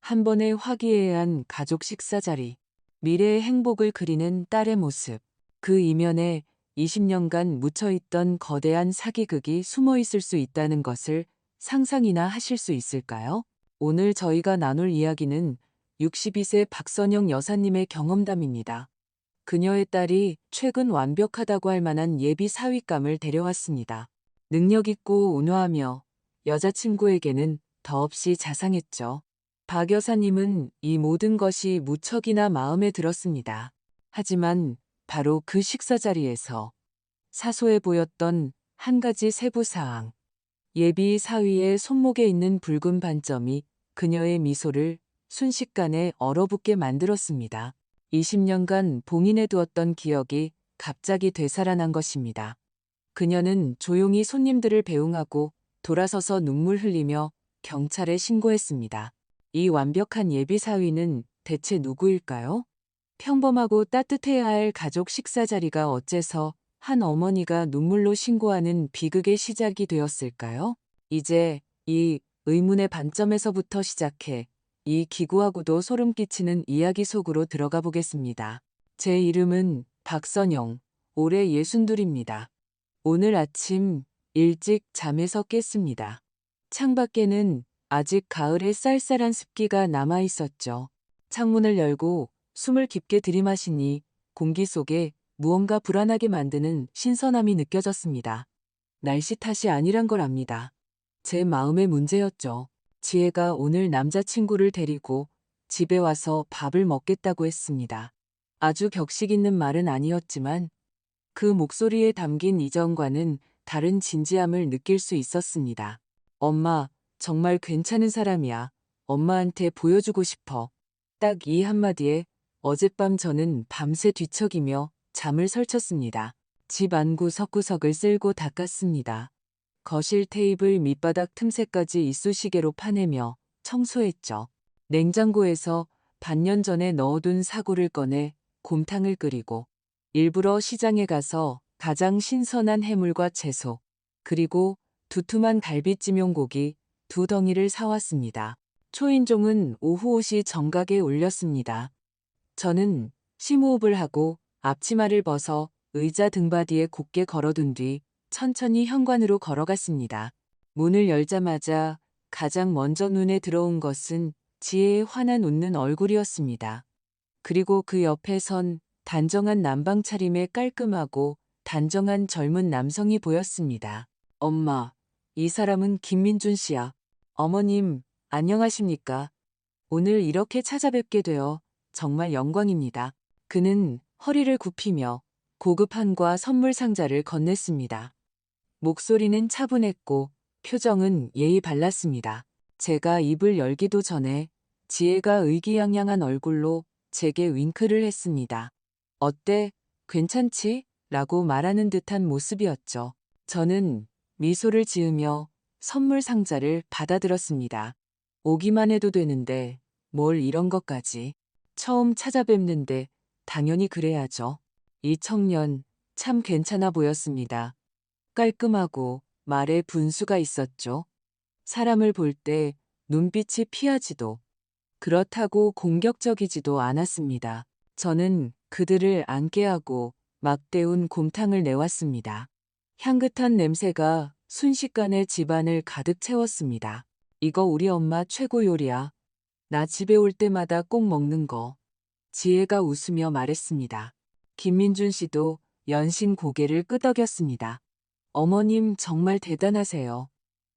한 번의 화기애애한 가족 식사 자리, 미래의 행복을 그리는 딸의 모습, 그 이면에 20년간 묻혀있던 거대한 사기극이 숨어 있을 수 있다는 것을 상상이나 하실 수 있을까요? 오늘 저희가 나눌 이야기는 62세 박선영 여사님의 경험담입니다. 그녀의 딸이 최근 완벽하다고 할 만한 예비 사위감을 데려왔습니다. 능력 있고 온화하며 여자친구에게는 더없이 자상했죠. 박 여사님은 이 모든 것이 무척이나 마음에 들었습니다. 하지만 바로 그 식사 자리에서 사소해 보였던 한 가지 세부사항, 예비 사위의 손목에 있는 붉은 반점이 그녀의 미소를 순식간에 얼어붙게 만들었습니다. 20년간 봉인해 두었던 기억이 갑자기 되살아난 것입니다. 그녀는 조용히 손님들을 배웅하고 돌아서서 눈물 흘리며 경찰에 신고했습니다. 이 완벽한 예비 사위는 대체 누구일까요? 평범하고 따뜻해야 할 가족 식사 자리가 어째서 한 어머니가 눈물로 신고하는 비극의 시작이 되었을까요? 이제 이 의문의 반점에서부터 시작해 이 기구하고도 소름 끼치는 이야기 속으로 들어가 보겠습니다. 제 이름은 박선영, 올해 62입니다. 오늘 아침 일찍 잠에서 깼습니다. 창밖에는 아직 가을의 쌀쌀한 습기가 남아 있었죠. 창문을 열고 숨을 깊게 들이마시니 공기 속에 무언가 불안하게 만드는 신선함이 느껴졌습니다. 날씨 탓이 아니란 걸 압니다. 제 마음의 문제였죠. 지혜가 오늘 남자친구를 데리고 집에 와서 밥을 먹겠다고 했습니다. 아주 격식 있는 말은 아니었지만 그 목소리에 담긴 이전과는 다른 진지함을 느낄 수 있었습니다. 엄마, 정말 괜찮은 사람이야. 엄마한테 보여주고 싶어. 딱 이 한마디에 어젯밤 저는 밤새 뒤척이며 잠을 설쳤습니다. 집 안구 석구석을 쓸고 닦았습니다. 거실 테이블 밑바닥 틈새까지 이쑤시개로 파내며 청소했죠. 냉장고에서 반년 전에 넣어둔 사고를 꺼내 곰탕을 끓이고 일부러 시장에 가서 가장 신선한 해물과 채소, 그리고 두툼한 갈비찜용 고기 2덩이를 사왔습니다. 초인종은 오후 옷이 정각에 울렸습니다. 저는 심호흡을 하고 앞치마를 벗어 의자 등받이에 곧게 걸어둔 뒤 천천히 현관으로 걸어갔습니다. 문을 열자마자 가장 먼저 눈에 들어온 것은 지혜의 환한 웃는 얼굴이었습니다. 그리고 그 옆에 선 단정한 남방 차림의 깔끔하고 단정한 젊은 남성이 보였습니다. 엄마, 이 사람은 김민준 씨야. 어머님, 안녕하십니까? 오늘 이렇게 찾아뵙게 되어 정말 영광입니다. 그는 허리를 굽히며 고급 한과 선물 상자를 건넸습니다. 목소리는 차분했고 표정은 예의 발랐습니다. 제가 입을 열기도 전에 지혜가 의기양양한 얼굴로 제게 윙크를 했습니다. 어때? 괜찮지? 라고 말하는 듯한 모습이었죠. 저는 미소를 지으며 선물 상자를 받아들었습니다. 오기만 해도 되는데 뭘 이런 것까지. 처음 찾아뵙는데 당연히 그래야죠. 이 청년 참 괜찮아 보였습니다. 깔끔하고 말에 분수가 있었죠. 사람을 볼 때 눈빛이 피하지도 그렇다고 공격적이지도 않았습니다. 저는 그들을 앉게 하고 막대운 곰탕을 내왔습니다. 향긋한 냄새가 순식간에 집안을 가득 채웠습니다. 이거 우리 엄마 최고 요리야. 나 집에 올 때마다 꼭 먹는 거. 지혜가 웃으며 말했습니다. 김민준 씨도 연신 고개를 끄덕였습니다. 어머님 정말 대단하세요.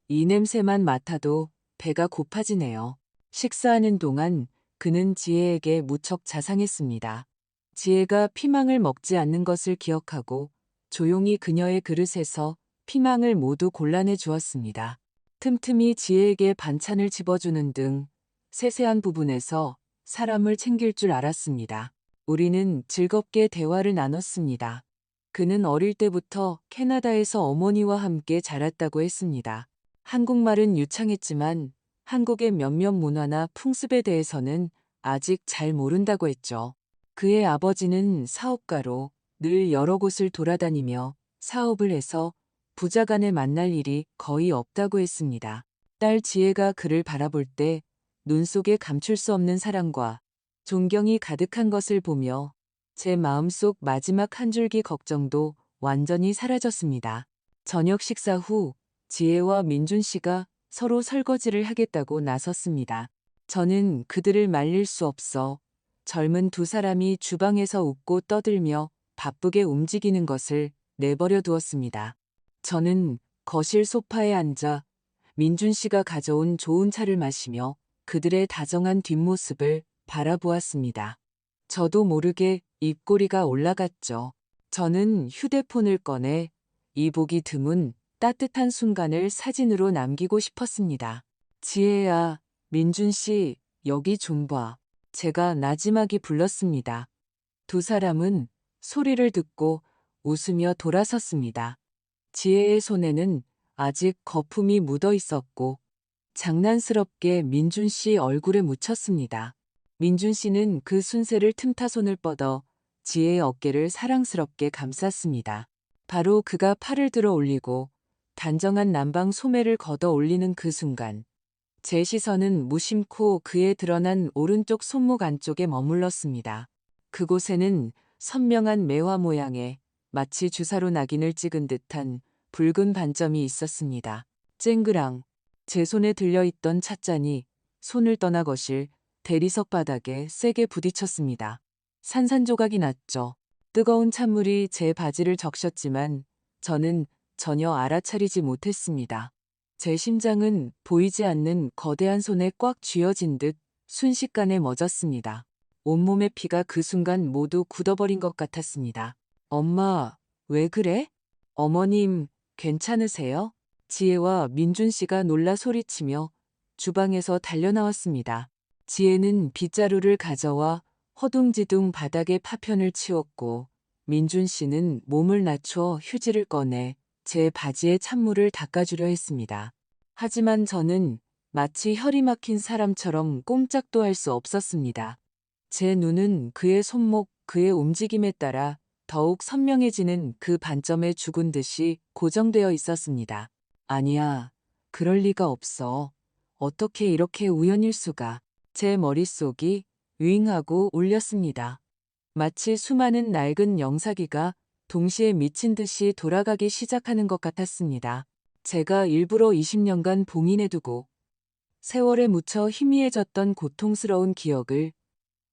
이 냄새만 맡아도 배가 고파지네요. 식사하는 동안 그는 지혜에게 무척 자상했습니다. 지혜가 피망을 먹지 않는 것을 기억하고 조용히 그녀의 그릇에서 피망을 모두 골라내 주었습니다. 틈틈이 지혜에게 반찬을 집어주는 등 세세한 부분에서 사람을 챙길 줄 알았습니다. 우리는 즐겁게 대화를 나눴습니다. 그는 어릴 때부터 캐나다에서 어머니와 함께 자랐다고 했습니다. 한국말은 유창했지만 한국의 몇몇 문화나 풍습에 대해서는 아직 잘 모른다고 했죠. 그의 아버지는 사업가로 늘 여러 곳을 돌아다니며 사업을 해서 부자간에 만날 일이 거의 없다고 했습니다. 딸 지혜가 그를 바라볼 때 눈 속에 감출 수 없는 사랑과 존경이 가득한 것을 보며 제 마음속 마지막 한 줄기 걱정도 완전히 사라졌습니다. 저녁 식사 후 지혜와 민준 씨가 서로 설거지를 하겠다고 나섰습니다. 저는 그들을 말릴 수 없어 젊은 두 사람이 주방에서 웃고 떠들며 바쁘게 움직이는 것을 내버려 두었습니다. 저는 거실 소파에 앉아 민준 씨가 가져온 좋은 차를 마시며 그들의 다정한 뒷모습을 바라보았습니다. 저도 모르게 입꼬리가 올라갔죠. 저는 휴대폰을 꺼내 이 보기 드문 따뜻한 순간을 사진으로 남기고 싶었습니다. 지혜야, 민준 씨, 여기 좀 봐. 제가 나지막이 불렀습니다. 두 사람은 소리를 듣고 웃으며 돌아섰습니다. 지혜의 손에는 아직 거품이 묻어 있었고 장난스럽게 민준 씨 얼굴에 묻혔습니다. 민준 씨는 그 순새를 틈타 손을 뻗어 지혜의 어깨를 사랑스럽게 감쌌습니다. 바로 그가 팔을 들어 올리고 단정한 남방 소매를 걷어 올리는 그 순간 제 시선은 무심코 그의 드러난 오른쪽 손목 안쪽에 머물렀습니다. 그곳에는 선명한 매화 모양의 마치 주사로 낙인을 찍은 듯한 붉은 반점이 있었습니다. 쨍그랑 제 손에 들려있던 찻잔이 손을 떠나 거실 대리석 바닥에 세게 부딪혔습니다. 산산조각이 났죠. 뜨거운 찬물이 제 바지를 적셨지만 저는 전혀 알아차리지 못했습니다. 제 심장은 보이지 않는 거대한 손에 꽉 쥐어진 듯 순식간에 멎었습니다. 온몸의 피가 그 순간 모두 굳어버린 것 같았습니다. 엄마, 왜 그래? 어머님, 괜찮으세요? 지혜와 민준 씨가 놀라 소리치며 주방에서 달려나왔습니다. 지혜는 빗자루를 가져와 허둥지둥 바닥에 파편을 치웠고 민준 씨는 몸을 낮춰 휴지를 꺼내 제 바지에 찬물을 닦아주려 했습니다. 하지만 저는 마치 혈이 막힌 사람처럼 꼼짝도 할 수 없었습니다. 제 눈은 그의 손목, 그의 움직임에 따라 더욱 선명해지는 그 반점에 죽은 듯이 고정되어 있었습니다. 아니야, 그럴 리가 없어. 어떻게 이렇게 우연일 수가. 제 머릿속이 윙하고 울렸습니다. 마치 수많은 낡은 영사기가 동시에 미친 듯이 돌아가기 시작하는 것 같았습니다. 제가 일부러 20년간 봉인해두고 세월에 묻혀 희미해졌던 고통스러운 기억을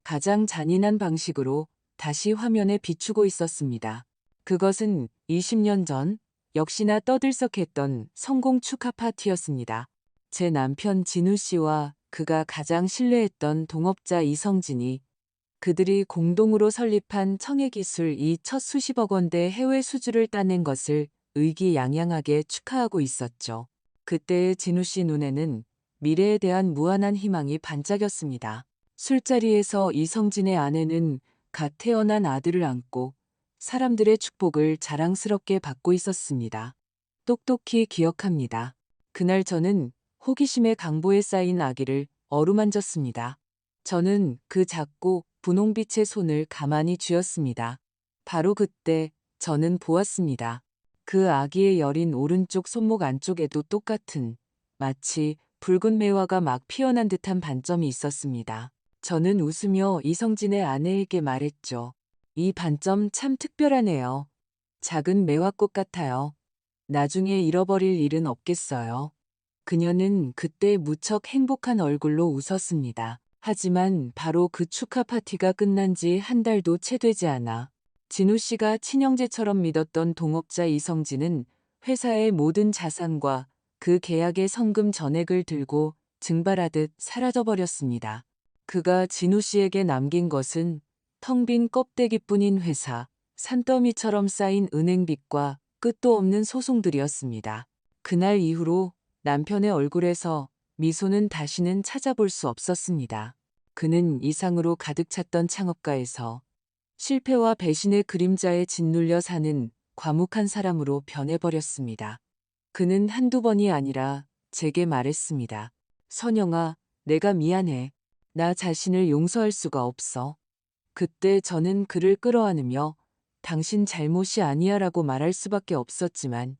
가장 잔인한 방식으로 다시 화면에 비추고 있었습니다. 그것은 20년 전 역시나 떠들썩했던 성공 축하 파티였습니다. 제 남편 진우 씨와 그가 가장 신뢰했던 동업자 이성진이 그들이 공동으로 설립한 청해기술 이 첫 수십억 원대 해외 수주를 따낸 것을 의기양양하게 축하하고 있었죠. 그때의 진우 씨 눈에는 미래에 대한 무한한 희망이 반짝였습니다. 술자리에서 이성진의 아내는 갓 태어난 아들을 안고 사람들의 축복을 자랑스럽게 받고 있었습니다. 똑똑히 기억합니다. 그날 저는 호기심의 강보에 쌓인 아기를 어루만졌습니다. 저는 그 작고 분홍빛의 손을 가만히 쥐었습니다. 바로 그때 저는 보았습니다. 그 아기의 여린 오른쪽 손목 안쪽에도 똑같은 마치 붉은 매화가 막 피어난 듯한 반점이 있었습니다. 저는 웃으며 이성진의 아내에게 말했죠. 이 반점 참 특별하네요. 작은 매화꽃 같아요. 나중에 잃어버릴 일은 없겠어요. 그녀는 그때 무척 행복한 얼굴로 웃었습니다. 하지만 바로 그 축하 파티가 끝난 지 한 달도 채 되지 않아 진우 씨가 친형제처럼 믿었던 동업자 이성진은 회사의 모든 자산과 그 계약의 성금 전액을 들고 증발하듯 사라져버렸습니다. 그가 진우 씨에게 남긴 것은 텅 빈 껍데기뿐인 회사, 산더미처럼 쌓인 은행빚과 끝도 없는 소송들이었습니다. 그날 이후로 남편의 얼굴에서 미소는 다시는 찾아볼 수 없었습니다. 그는 이상으로 가득 찼던 창업가에서 실패와 배신의 그림자에 짓눌려 사는 과묵한 사람으로 변해버렸습니다. 그는 한두 번이 아니라 제게 말했습니다. 선영아, 내가 미안해. 나 자신을 용서할 수가 없어. 그때 저는 그를 끌어안으며 당신 잘못이 아니야라고 말할 수밖에 없었지만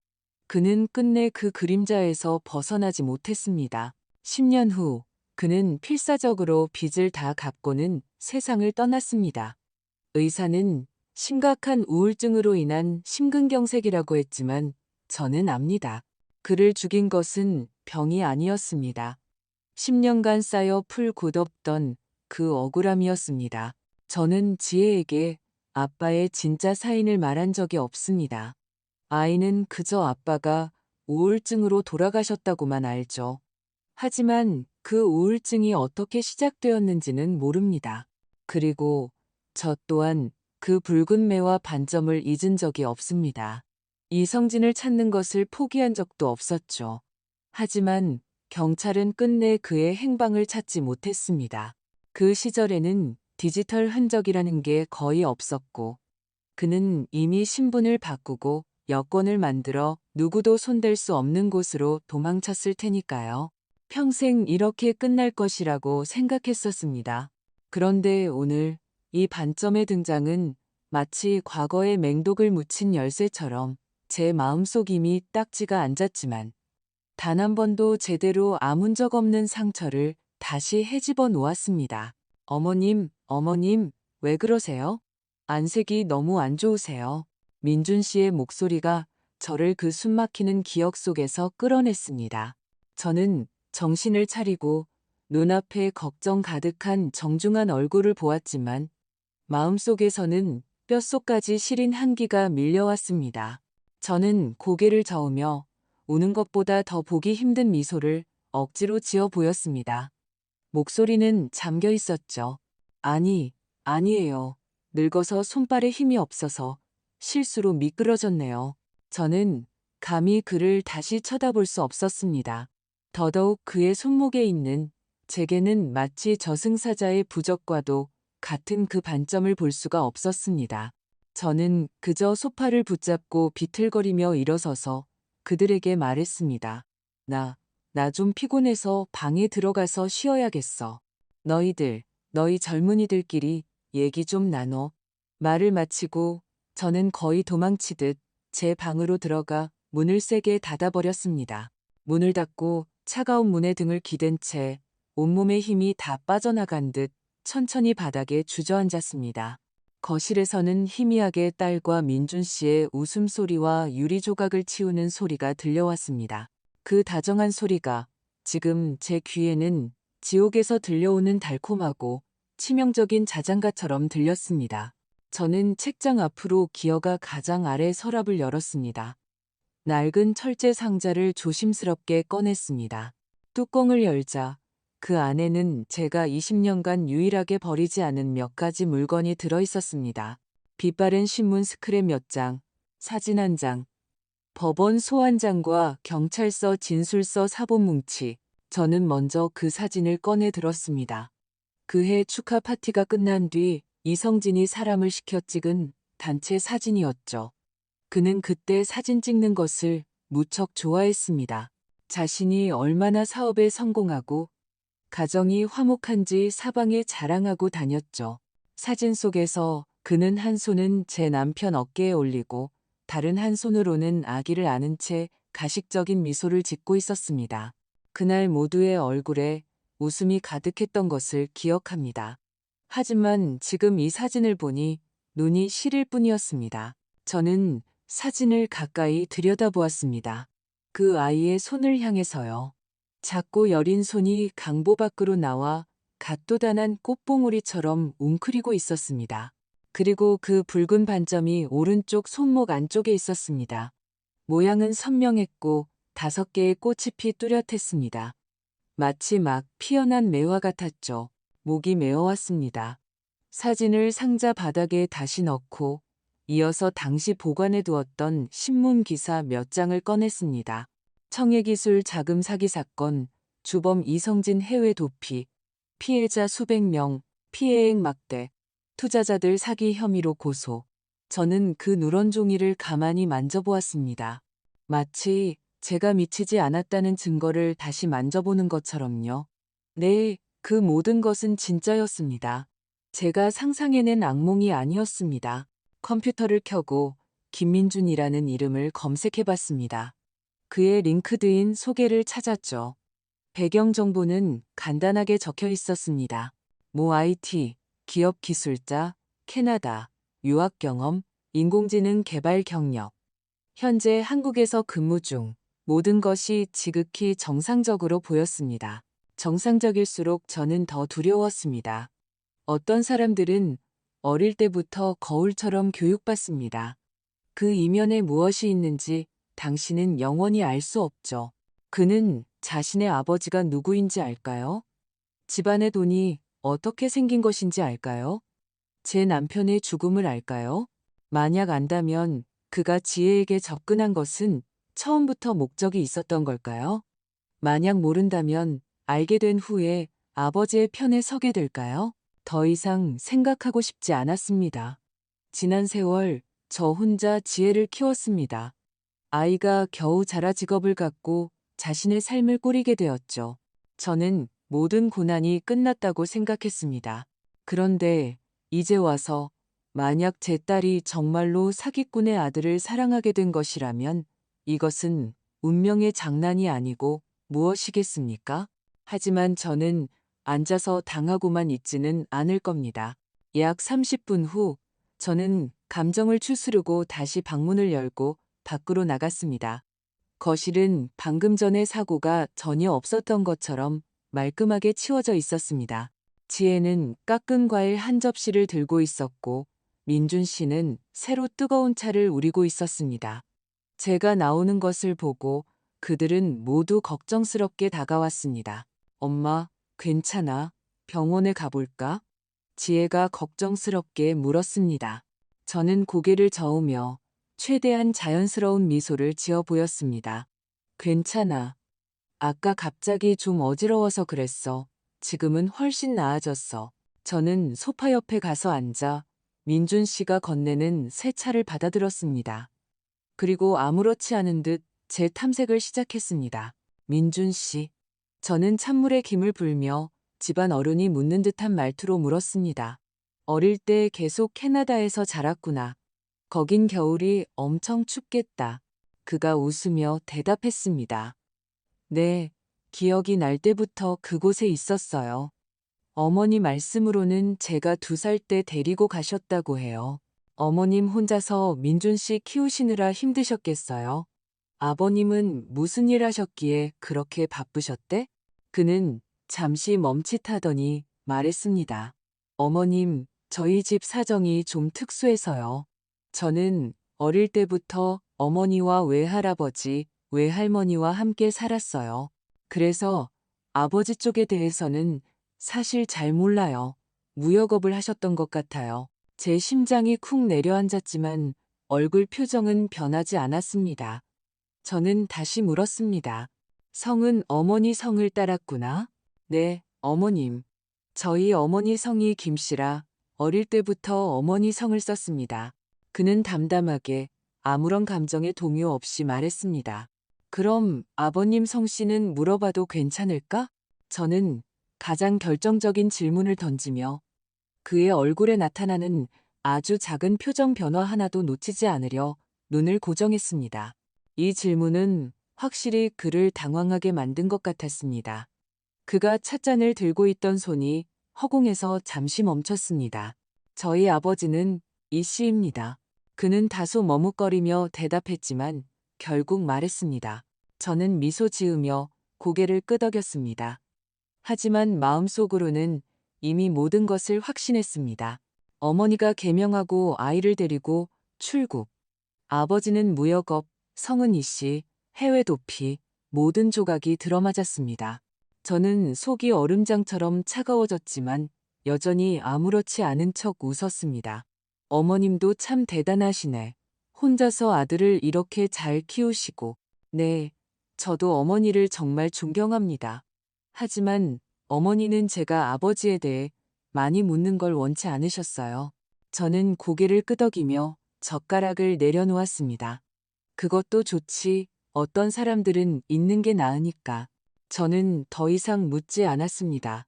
그는 끝내 그 그림자에서 벗어나지 못했습니다. 10년 후 그는 필사적으로 빚을 다 갚고는 세상을 떠났습니다. 의사는 심각한 우울증으로 인한 심근경색이라고 했지만 저는 압니다. 그를 죽인 것은 병이 아니었습니다. 10년간 쌓여 풀 굳었던 그 억울함이었습니다. 저는 지혜에게 아빠의 진짜 사인을 말한 적이 없습니다. 아이는 그저 아빠가 우울증으로 돌아가셨다고만 알죠. 하지만 그 우울증이 어떻게 시작되었는지는 모릅니다. 그리고 저 또한 그 붉은 매와 반점을 잊은 적이 없습니다. 이성진을 찾는 것을 포기한 적도 없었죠. 하지만 경찰은 끝내 그의 행방을 찾지 못했습니다. 그 시절에는 디지털 흔적이라는 게 거의 없었고, 그는 이미 신분을 바꾸고 여권을 만들어 누구도 손댈 수 없는 곳으로 도망쳤을 테니까요. 평생 이렇게 끝날 것이라고 생각했었습니다. 그런데 오늘 이 반점의 등장은 마치 과거의 맹독을 묻힌 열쇠처럼 제 마음속 이미 딱지가 앉았지만 단 한 번도 제대로 아문 적 없는 상처를 다시 헤집어 놓았습니다. 어머님, 어머님, 왜 그러세요? 안색이 너무 안 좋으세요. 민준 씨의 목소리가 저를 그 숨막히는 기억 속에서 끌어냈습니다. 저는 정신을 차리고 눈앞에 걱정 가득한 정중한 얼굴을 보았지만 마음속에서는 뼛속까지 시린 한기가 밀려왔습니다. 저는 고개를 저으며 우는 것보다 더 보기 힘든 미소를 억지로 지어 보였습니다. 목소리는 잠겨 있었죠. 아니에요. 늙어서 손발에 힘이 없어서 실수로 미끄러졌네요. 저는 감히 그를 다시 쳐다볼 수 없었습니다. 더더욱 그의 손목에 있는 제게는 마치 저승사자의 부적과도 같은 그 반점을 볼 수가 없었습니다. 저는 그저 소파를 붙잡고 비틀거리며 일어서서 그들에게 말했습니다. 나 좀 피곤해서 방에 들어가서 쉬어야겠어. 너희 젊은이들끼리 얘기 좀 나눠. 말을 마치고 저는 거의 도망치듯 제 방으로 들어가 문을 세게 닫아버렸습니다. 문을 닫고 차가운 문에 등을 기댄 채 온몸의 힘이 다 빠져나간 듯 천천히 바닥에 주저앉았습니다. 거실에서는 희미하게 딸과 민준 씨의 웃음소리와 유리 조각을 치우는 소리가 들려왔습니다. 그 다정한 소리가 지금 제 귀에는 지옥에서 들려오는 달콤하고 치명적인 자장가처럼 들렸습니다. 저는 책장 앞으로 기어가 가장 아래 서랍을 열었습니다. 낡은 철제 상자를 조심스럽게 꺼냈습니다. 뚜껑을 열자 그 안에는 제가 20년간 유일하게 버리지 않은 몇 가지 물건이 들어 있었습니다. 빛바랜 신문 스크랩 몇 장, 사진 한 장, 법원 소환장과 경찰서 진술서 사본 뭉치. 저는 먼저 그 사진을 꺼내 들었습니다. 그해 축하 파티가 끝난 뒤 이성진이 사람을 시켜 찍은 단체 사진이었죠. 그는 그때 사진 찍는 것을 무척 좋아했습니다. 자신이 얼마나 사업에 성공하고 가정이 화목한지 사방에 자랑하고 다녔죠. 사진 속에서 그는 한 손은 제 남편 어깨에 올리고 다른 한 손으로는 아기를 안은 채 가식적인 미소를 짓고 있었습니다. 그날 모두의 얼굴에 웃음이 가득했던 것을 기억합니다. 하지만 지금 이 사진을 보니 눈이 시릴 뿐이었습니다. 저는 사진을 가까이 들여다보았습니다. 그 아이의 손을 향해서요. 작고 여린 손이 강보 밖으로 나와 갓도단한 꽃봉오리처럼 웅크리고 있었습니다. 그리고 그 붉은 반점이 오른쪽 손목 안쪽에 있었습니다. 모양은 선명했고 5개의 꽃잎이 뚜렷했습니다. 마치 막 피어난 매화 같았죠. 목이 메어왔습니다. 사진을 상자 바닥에 다시 넣고 이어서 당시 보관해 두었던 신문 기사 몇 장을 꺼냈습니다. 청해기술 자금 사기 사건, 주범 이성진 해외 도피, 피해자 수백 명, 피해액 막대, 투자자들 사기 혐의로 고소. 저는 그 누런 종이를 가만히 만져보았습니다. 마치 제가 미치지 않았다는 증거를 다시 만져보는 것처럼요. 네, 그 모든 것은 진짜였습니다. 제가 상상해낸 악몽이 아니었습니다. 컴퓨터를 켜고 김민준이라는 이름을 검색해봤습니다. 그의 링크드인 소개를 찾았죠. 배경 정보는 간단하게 적혀 있었습니다. 모 IT, 기업 기술자, 캐나다, 유학 경험, 인공지능 개발 경력. 현재 한국에서 근무 중. 모든 것이 지극히 정상적으로 보였습니다. 정상적일수록 저는 더 두려웠습니다. 어떤 사람들은 어릴 때부터 거울처럼 교육받습니다. 그 이면에 무엇이 있는지 당신은 영원히 알 수 없죠. 그는 자신의 아버지가 누구인지 알까요? 집안의 돈이 어떻게 생긴 것인지 알까요? 제 남편의 죽음을 알까요? 만약 안다면 그가 지혜에게 접근한 것은 처음부터 목적이 있었던 걸까요? 만약 모른다면 알게 된 후에 아버지의 편에 서게 될까요? 더 이상 생각하고 싶지 않았습니다. 지난 세월 저 혼자 지혜를 키웠습니다. 아이가 겨우 자라 직업을 갖고 자신의 삶을 꾸리게 되었죠. 저는 모든 고난이 끝났다고 생각했습니다. 그런데 이제 와서 만약 제 딸이 정말로 사기꾼의 아들을 사랑하게 된 것이라면 이것은 운명의 장난이 아니고 무엇이겠습니까? 하지만 저는 앉아서 당하고만 있지는 않을 겁니다. 약 30분 후 저는 감정을 추스르고 다시 방문을 열고 밖으로 나갔습니다. 거실은 방금 전의 사고가 전혀 없었던 것처럼 말끔하게 치워져 있었습니다. 지혜는 깎은 과일 한 접시를 들고 있었고 민준 씨는 새로 뜨거운 차를 우리고 있었습니다. 제가 나오는 것을 보고 그들은 모두 걱정스럽게 다가왔습니다. 엄마, 괜찮아? 병원에 가볼까? 지혜가 걱정스럽게 물었습니다. 저는 고개를 저으며 최대한 자연스러운 미소를 지어 보였습니다. 괜찮아. 아까 갑자기 좀 어지러워서 그랬어. 지금은 훨씬 나아졌어. 저는 소파 옆에 가서 앉아 민준 씨가 건네는 새 차를 받아들었습니다. 그리고 아무렇지 않은 듯 제 탐색을 시작했습니다. 민준 씨. 저는 찬물에 김을 불며 집안 어른이 묻는 듯한 말투로 물었습니다. 어릴 때 계속 캐나다에서 자랐구나. 거긴 겨울이 엄청 춥겠다. 그가 웃으며 대답했습니다. 네, 기억이 날 때부터 그곳에 있었어요. 어머니 말씀으로는 제가 2살 때 데리고 가셨다고 해요. 어머님 혼자서 민준 씨 키우시느라 힘드셨겠어요. 아버님은 무슨 일 하셨기에 그렇게 바쁘셨대? 그는 잠시 멈칫하더니 말했습니다. 어머님, 저희 집 사정이 좀 특수해서요. 저는 어릴 때부터 어머니와 외할아버지, 외할머니와 함께 살았어요. 그래서 아버지 쪽에 대해서는 사실 잘 몰라요. 무역업을 하셨던 것 같아요. 제 심장이 쿵 내려앉았지만 얼굴 표정은 변하지 않았습니다. 저는 다시 물었습니다. 성은 어머니 성을 따랐구나? 네, 어머님. 저희 어머니 성이 김씨라 어릴 때부터 어머니 성을 썼습니다. 그는 담담하게 아무런 감정에 동요 없이 말했습니다. 그럼 아버님 성씨는 물어봐도 괜찮을까? 저는 가장 결정적인 질문을 던지며 그의 얼굴에 나타나는 아주 작은 표정 변화 하나도 놓치지 않으려 눈을 고정했습니다. 이 질문은 확실히 그를 당황하게 만든 것 같았습니다. 그가 찻잔을 들고 있던 손이 허공에서 잠시 멈췄습니다. 저희 아버지는 이 씨입니다. 그는 다소 머뭇거리며 대답했지만 결국 말했습니다. 저는 미소 지으며 고개를 끄덕였습니다. 하지만 마음속으로는 이미 모든 것을 확신했습니다. 어머니가 개명하고 아이를 데리고 출국. 아버지는 무역업, 성은 이씨, 해외 도피, 모든 조각이 들어맞았습니다. 저는 속이 얼음장처럼 차가워졌지만 여전히 아무렇지 않은 척 웃었습니다. 어머님도 참 대단하시네. 혼자서 아들을 이렇게 잘 키우시고. 네, 저도 어머니를 정말 존경합니다. 하지만 어머니는 제가 아버지에 대해 많이 묻는 걸 원치 않으셨어요. 저는 고개를 끄덕이며 젓가락을 내려놓았습니다. 그것도 좋지. 어떤 사람들은 있는 게 나으니까. 저는 더 이상 묻지 않았습니다.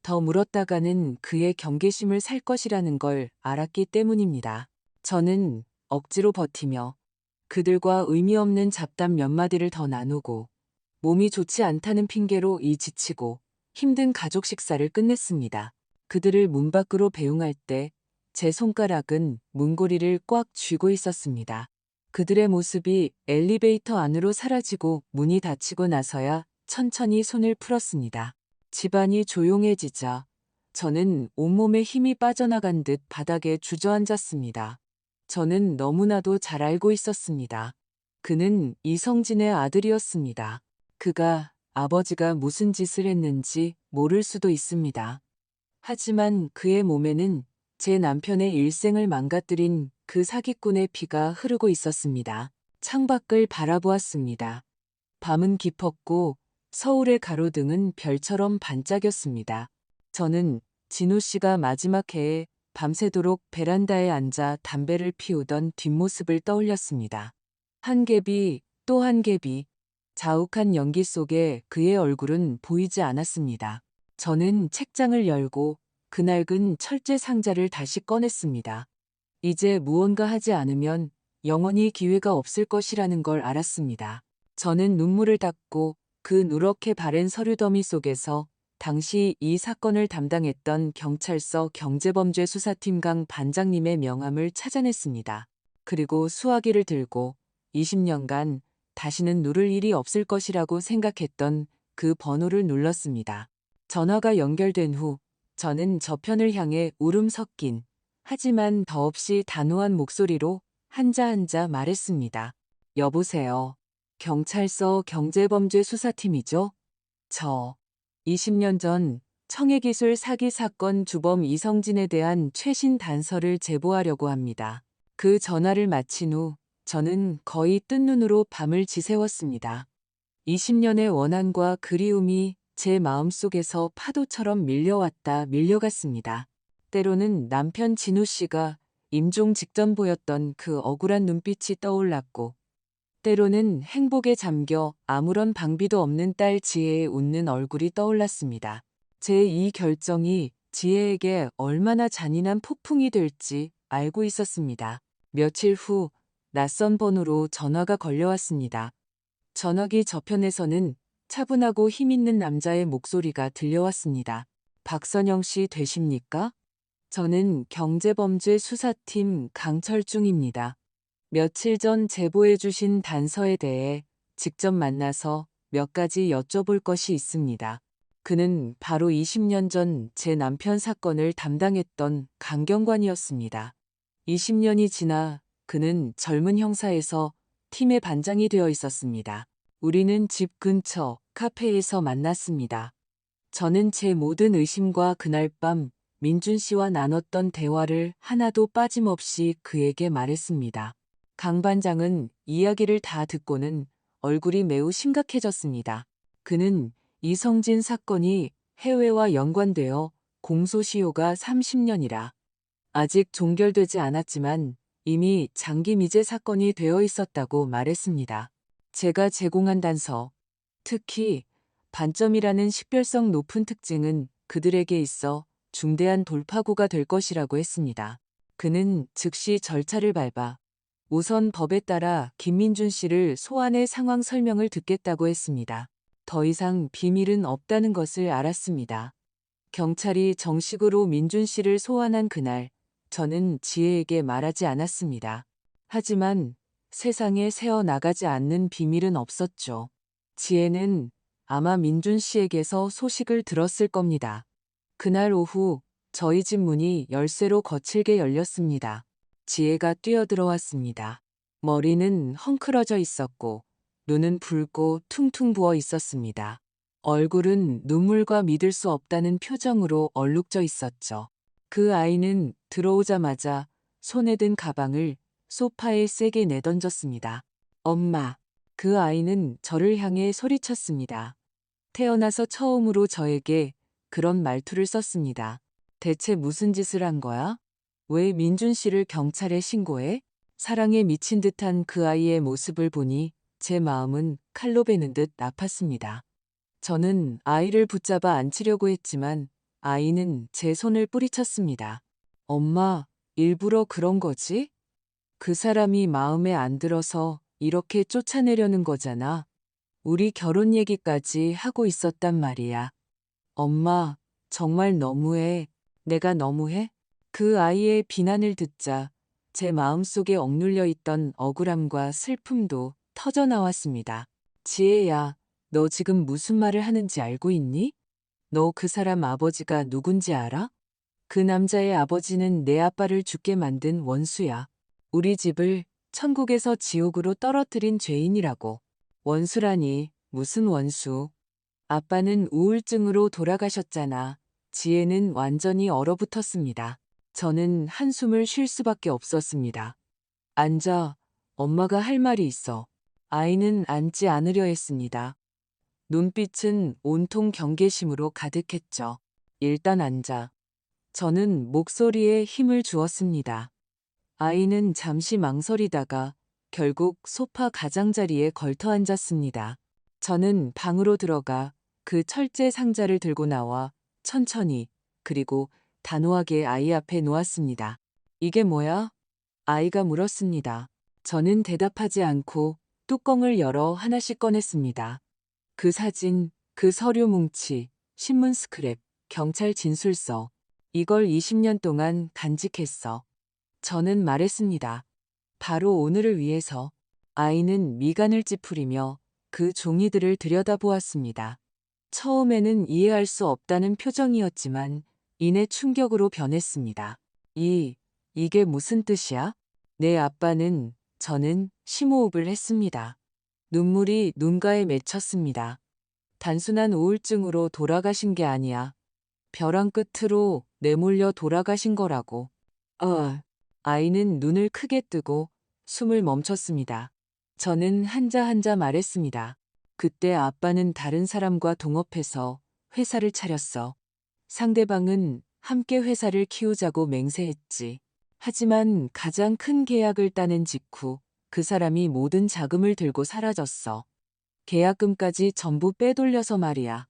더 물었다가는 그의 경계심을 살 것이라는 걸 알았기 때문입니다. 저는 억지로 버티며 그들과 의미 없는 잡담 몇 마디를 더 나누고 몸이 좋지 않다는 핑계로 지치고 힘든 가족 식사를 끝냈습니다. 그들을 문 밖으로 배웅할 때 제 손가락은 문고리를 꽉 쥐고 있었습니다. 그들의 모습이 엘리베이터 안으로 사라지고 문이 닫히고 나서야 천천히 손을 풀었습니다. 집안이 조용해지자 저는 온몸에 힘이 빠져나간 듯 바닥에 주저앉았습니다. 저는 너무나도 잘 알고 있었습니다. 그는 이성진의 아들이었습니다. 그가 아버지가 무슨 짓을 했는지 모를 수도 있습니다. 하지만 그의 몸에는 제 남편의 일생을 망가뜨린 그 사기꾼의 피가 흐르고 있었습니다. 창밖을 바라보았습니다. 밤은 깊었고 서울의 가로등은 별처럼 반짝였습니다. 저는 진우 씨가 마지막 해에 밤새도록 베란다에 앉아 담배를 피우던 뒷모습을 떠올렸습니다. 한 갭이 또 한 갭이 자욱한 연기 속에 그의 얼굴은 보이지 않았습니다. 저는 책장을 열고 그 낡은 철제 상자를 다시 꺼냈습니다. 이제 무언가 하지 않으면 영원히 기회가 없을 것이라는 걸 알았습니다. 저는 눈물을 닦고 그 누렇게 바랜 서류 더미 속에서 당시 이 사건을 담당했던 경찰서 경제범죄수사팀 강 반장님의 명함을 찾아냈습니다. 그리고 수화기를 들고 20년간 다시는 누를 일이 없을 것이라고 생각했던 그 번호를 눌렀습니다. 전화가 연결된 후 저는 저편을 향해 울음 섞인 하지만 더없이 단호한 목소리로 한자 말했습니다. 여보세요. 경찰서 경제범죄수사팀이죠? 저 20년 전 청해기술 사기 사건 주범 이성진에 대한 최신 단서를 제보하려고 합니다. 그 전화를 마친 후 저는 거의 뜬 눈으로 밤을 지새웠습니다. 20년의 원한과 그리움이 제 마음속에서 파도처럼 밀려왔다 밀려갔습니다. 때로는 남편 진우 씨가 임종 직전 보였던 그 억울한 눈빛이 떠올랐고 때로는 행복에 잠겨 아무런 방비도 없는 딸 지혜의 웃는 얼굴이 떠올랐습니다. 제 이 결정이 지혜에게 얼마나 잔인한 폭풍이 될지 알고 있었습니다. 며칠 후 낯선 번호로 전화가 걸려왔습니다. 전화기 저편에서는 차분하고 힘있는 남자의 목소리가 들려왔습니다. 박선영 씨 되십니까? 저는 경제범죄 수사팀 강철중입니다. 며칠 전 제보해 주신 단서에 대해 직접 만나서 몇 가지 여쭤볼 것이 있습니다. 그는 바로 20년 전 제 남편 사건을 담당했던 강경관이었습니다. 20년이 지나 그는 젊은 형사에서 팀의 반장이 되어 있었습니다. 우리는 집 근처 카페에서 만났습니다. 저는 제 모든 의심과 그날 밤 민준 씨와 나눴던 대화를 하나도 빠짐없이 그에게 말했습니다. 강 반장은 이야기를 다 듣고는 얼굴이 매우 심각해졌습니다. 그는 이성진 사건이 해외와 연관되어 공소시효가 30년이라 아직 종결되지 않았지만 이미 장기 미제 사건이 되어 있었다고 말했습니다. 제가 제공한 단서, 특히 반점이라는 식별성 높은 특징은 그들에게 있어 중대한 돌파구가 될 것이라고 했습니다. 그는 즉시 절차를 밟아 우선 법에 따라 김민준 씨를 소환해 상황 설명을 듣겠다고 했습니다. 더 이상 비밀은 없다는 것을 알았습니다. 경찰이 정식으로 민준 씨를 소환한 그날, 저는 지혜에게 말하지 않았습니다. 하지만 세상에 새어나가지 않는 비밀은 없었죠. 지혜는 아마 민준 씨에게서 소식을 들었을 겁니다. 그날 오후 저희 집 문이 열쇠로 거칠게 열렸습니다. 지혜가 뛰어들어왔습니다. 머리는 헝클어져 있었고 눈은 붉고 퉁퉁 부어 있었습니다. 얼굴은 눈물과 믿을 수 없다는 표정으로 얼룩져 있었죠. 그 아이는 들어오자마자 손에 든 가방을 소파에 세게 내던졌습니다. 엄마. 그 아이는 저를 향해 소리쳤습니다. 태어나서 처음으로 저에게 그런 말투를 썼습니다. 대체 무슨 짓을 한 거야? 왜 민준 씨를 경찰에 신고해? 사랑에 미친 듯한 그 아이의 모습을 보니 제 마음은 칼로 베는 듯 아팠습니다. 저는 아이를 붙잡아 안치려고 했지만 아이는 제 손을 뿌리쳤습니다. 엄마, 일부러 그런 거지? 그 사람이 마음에 안 들어서 이렇게 쫓아내려는 거잖아. 우리 결혼 얘기까지 하고 있었단 말이야. 엄마, 정말 너무해. 내가 너무해? 그 아이의 비난을 듣자 제 마음속에 억눌려 있던 억울함과 슬픔도 터져 나왔습니다. 지혜야, 너 지금 무슨 말을 하는지 알고 있니? 너 그 사람 아버지가 누군지 알아? 그 남자의 아버지는 내 아빠를 죽게 만든 원수야. 우리 집을 천국에서 지옥으로 떨어뜨린 죄인이라고. 원수라니, 무슨 원수? 아빠는 우울증으로 돌아가셨잖아. 지혜는 완전히 얼어붙었습니다. 저는 한숨을 쉴 수밖에 없었습니다. 앉아, 엄마가 할 말이 있어. 아이는 앉지 않으려 했습니다. 눈빛은 온통 경계심으로 가득했죠. 일단 앉아. 저는 목소리에 힘을 주었습니다. 아이는 잠시 망설이다가 결국 소파 가장자리에 걸터 앉았습니다. 저는 방으로 들어가 그 철제 상자를 들고 나와 천천히 그리고 단호하게 아이 앞에 놓았습니다. 이게 뭐야? 아이가 물었습니다. 저는 대답하지 않고 뚜껑을 열어 하나씩 꺼냈습니다. 그 사진, 그 서류 뭉치, 신문 스크랩, 경찰 진술서. 이걸 20년 동안 간직했어. 저는 말했습니다. 바로 오늘을 위해서. 아이는 미간을 찌푸리며 그 종이들을 들여다보았습니다. 처음에는 이해할 수 없다는 표정이었지만 이내 충격으로 변했습니다. 이게 무슨 뜻이야? 내 아빠는, 저는 심호흡을 했습니다. 눈물이 눈가에 맺혔습니다. 단순한 우울증으로 돌아가신 게 아니야. 벼랑 끝으로 내몰려 돌아가신 거라고. 아이는 눈을 크게 뜨고 숨을 멈췄습니다. 저는 한자 한자 말했습니다. 그때 아빠는 다른 사람과 동업해서 회사를 차렸어. 상대방은 함께 회사를 키우자고 맹세했지. 하지만 가장 큰 계약을 따낸 직후 그 사람이 모든 자금을 들고 사라졌어. 계약금까지 전부 빼돌려서 말이야.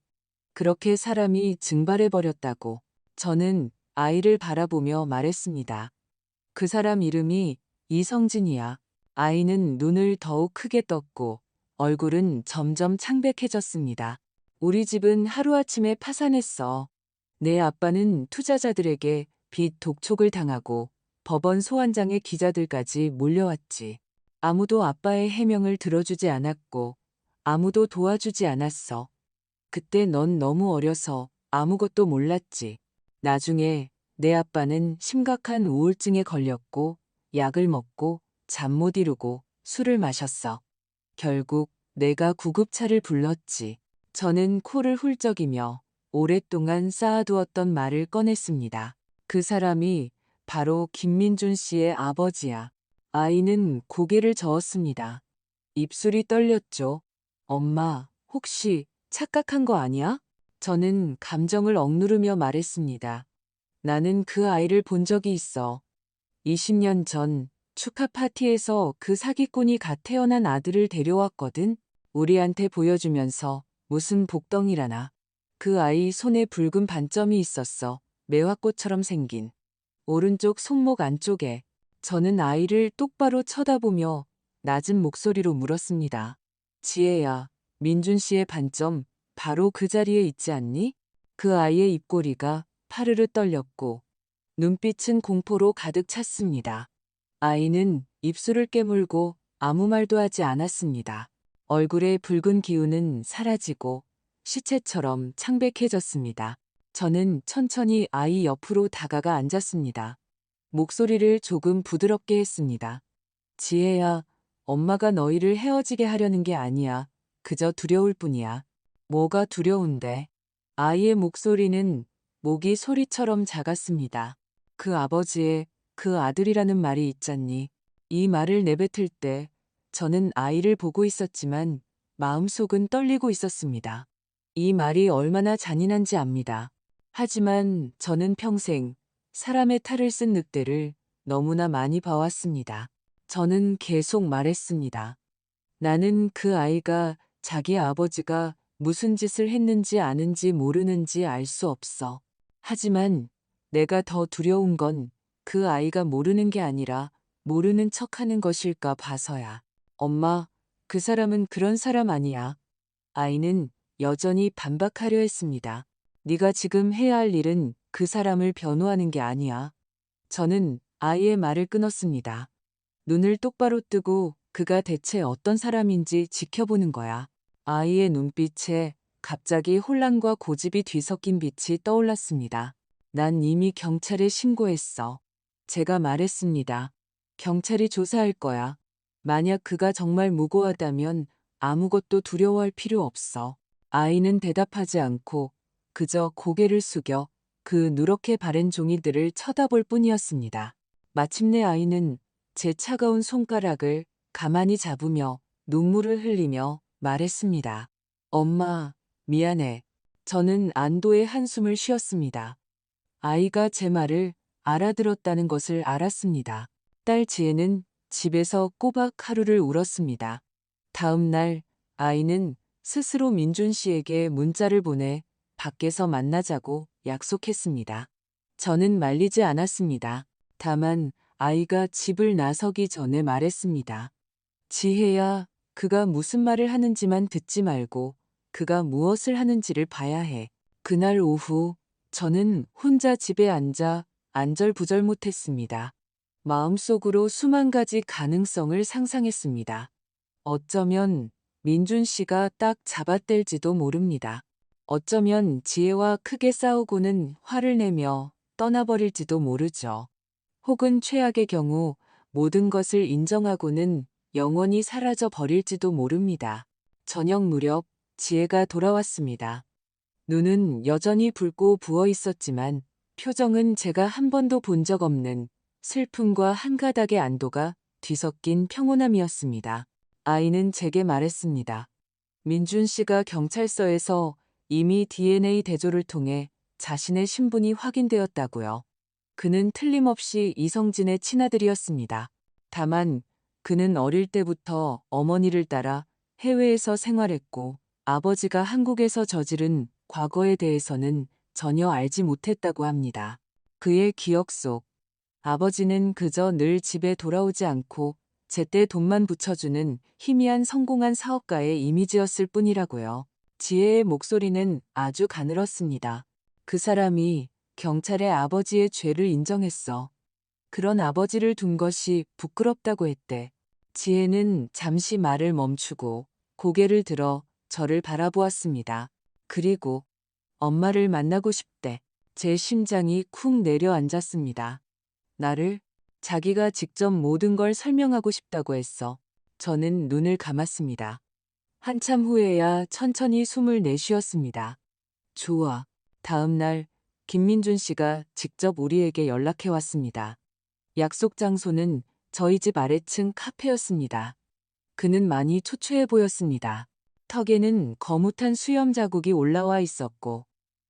그렇게 사람이 증발해버렸다고. 저는 아이를 바라보며 말했습니다. 그 사람 이름이 이성진이야. 아이는 눈을 더욱 크게 떴고 얼굴은 점점 창백해졌습니다. 우리 집은 하루아침에 파산했어. 내 아빠는 투자자들에게 빚 독촉을 당하고 법원 소환장에 기자들까지 몰려왔지. 아무도 아빠의 해명을 들어주지 않았고 아무도 도와주지 않았어. 그때 넌 너무 어려서 아무것도 몰랐지. 나중에 내 아빠는 심각한 우울증에 걸렸고 약을 먹고 잠 못 이루고 술을 마셨어. 결국 내가 구급차를 불렀지. 저는 코를 훌쩍이며 오랫동안 쌓아두었던 말을 꺼냈습니다. 그 사람이 바로 김민준 씨의 아버지야. 아이는 고개를 저었습니다. 입술이 떨렸죠. 엄마, 혹시 착각한 거 아니야? 저는 감정을 억누르며 말했습니다. 나는 그 아이를 본 적이 있어. 20년 전 축하 파티에서 그 사기꾼이 갓 태어난 아들을 데려왔거든. 우리한테 보여주면서 무슨 복덩이라나. 그 아이 손에 붉은 반점이 있었어. 매화꽃처럼 생긴. 오른쪽 손목 안쪽에. 저는 아이를 똑바로 쳐다보며 낮은 목소리로 물었습니다. 지혜야, 민준 씨의 반점 바로 그 자리에 있지 않니? 그 아이의 입꼬리가 파르르 떨렸고 눈빛은 공포로 가득 찼습니다. 아이는 입술을 깨물고 아무 말도 하지 않았습니다. 얼굴의 붉은 기운은 사라지고 시체처럼 창백해졌습니다. 저는 천천히 아이 옆으로 다가가 앉았습니다. 목소리를 조금 부드럽게 했습니다. 지혜야, 엄마가 너희를 헤어지게 하려는 게 아니야. 그저 두려울 뿐이야. 뭐가 두려운데? 아이의 목소리는 모기 소리처럼 작았습니다. 그 아버지의 그 아들이라는 말이 있잖니. 이 말을 내뱉을 때 저는 아이를 보고 있었지만 마음속은 떨리고 있었습니다. 이 말이 얼마나 잔인한지 압니다. 하지만 저는 평생 사람의 탈을 쓴 늑대를 너무나 많이 봐왔습니다. 저는 계속 말했습니다. 나는 그 아이가 자기 아버지가 무슨 짓을 했는지 아는지 모르는지 알 수 없어. 하지만 내가 더 두려운 건 그 아이가 모르는 게 아니라 모르는 척하는 것일까 봐서야. 엄마, 그 사람은 그런 사람 아니야. 아이는 여전히 반박하려 했습니다. 네가 지금 해야 할 일은 그 사람을 변호하는 게 아니야. 저는 아이의 말을 끊었습니다. 눈을 똑바로 뜨고 그가 대체 어떤 사람인지 지켜보는 거야. 아이의 눈빛에 갑자기 혼란과 고집이 뒤섞인 빛이 떠올랐습니다. 난 이미 경찰에 신고했어. 제가 말했습니다. 경찰이 조사할 거야. 만약 그가 정말 무고하다면 아무것도 두려워할 필요 없어. 아이는 대답하지 않고 그저 고개를 숙여 그 누렇게 바랜 종이들을 쳐다볼 뿐이었습니다. 마침내 아이는 제 차가운 손가락을 가만히 잡으며 눈물을 흘리며 말했습니다. 엄마, 미안해. 저는 안도의 한숨을 쉬었습니다. 아이가 제 말을 알아들었다는 것을 알았습니다. 딸 지혜는 집에서 꼬박 하루를 울었습니다. 다음 날 아이는 스스로 민준 씨에게 문자를 보내 밖에서 만나자고 약속했습니다. 저는 말리지 않았습니다. 다만 아이가 집을 나서기 전에 말했습니다. 지혜야, 그가 무슨 말을 하는지만 듣지 말고 그가 무엇을 하는지를 봐야 해. 그날 오후 저는 혼자 집에 앉아 안절부절 못했습니다. 마음속으로 수만 가지 가능성을 상상했습니다. 어쩌면 민준 씨가 딱 잡아뗄지도 모릅니다. 어쩌면 지혜와 크게 싸우고는 화를 내며 떠나버릴지도 모르죠. 혹은 최악의 경우 모든 것을 인정하고는 영원히 사라져 버릴지도 모릅니다. 저녁 무렵 지혜가 돌아왔습니다. 눈은 여전히 붉고 부어 있었지만 표정은 제가 한 번도 본 적 없는 슬픔과 한 가닥의 안도가 뒤섞인 평온함이었습니다. 아이는 제게 말했습니다. 민준 씨가 경찰서에서 이미 DNA 대조를 통해 자신의 신분이 확인되었다고요. 그는 틀림없이 이성진의 친아들이었습니다. 다만 그는 어릴 때부터 어머니를 따라 해외에서 생활했고 아버지가 한국에서 저지른 과거에 대해서는 전혀 알지 못했다고 합니다. 그의 기억 속 아버지는 그저 늘 집에 돌아오지 않고 제때 돈만 붙여주는 희미한 성공한 사업가의 이미지였을 뿐이라고요. 지혜의 목소리는 아주 가늘었습니다. 그 사람이 경찰에 아버지의 죄를 인정했어. 그런 아버지를 둔 것이 부끄럽다고 했대. 지혜는 잠시 말을 멈추고 고개를 들어 저를 바라보았습니다. 그리고 엄마를 만나고 싶대. 제 심장이 쿵 내려앉았습니다. 나를 자기가 직접 모든 걸 설명하고 싶다고 했어. 저는 눈을 감았습니다. 한참 후에야 천천히 숨을 내쉬었습니다. 좋아. 다음 날 김민준 씨가 직접 우리에게 연락해 왔습니다. 약속 장소는 저희 집 아래층 카페였습니다. 그는 많이 초췌해 보였습니다. 턱에는 거뭇한 수염 자국이 올라와 있었고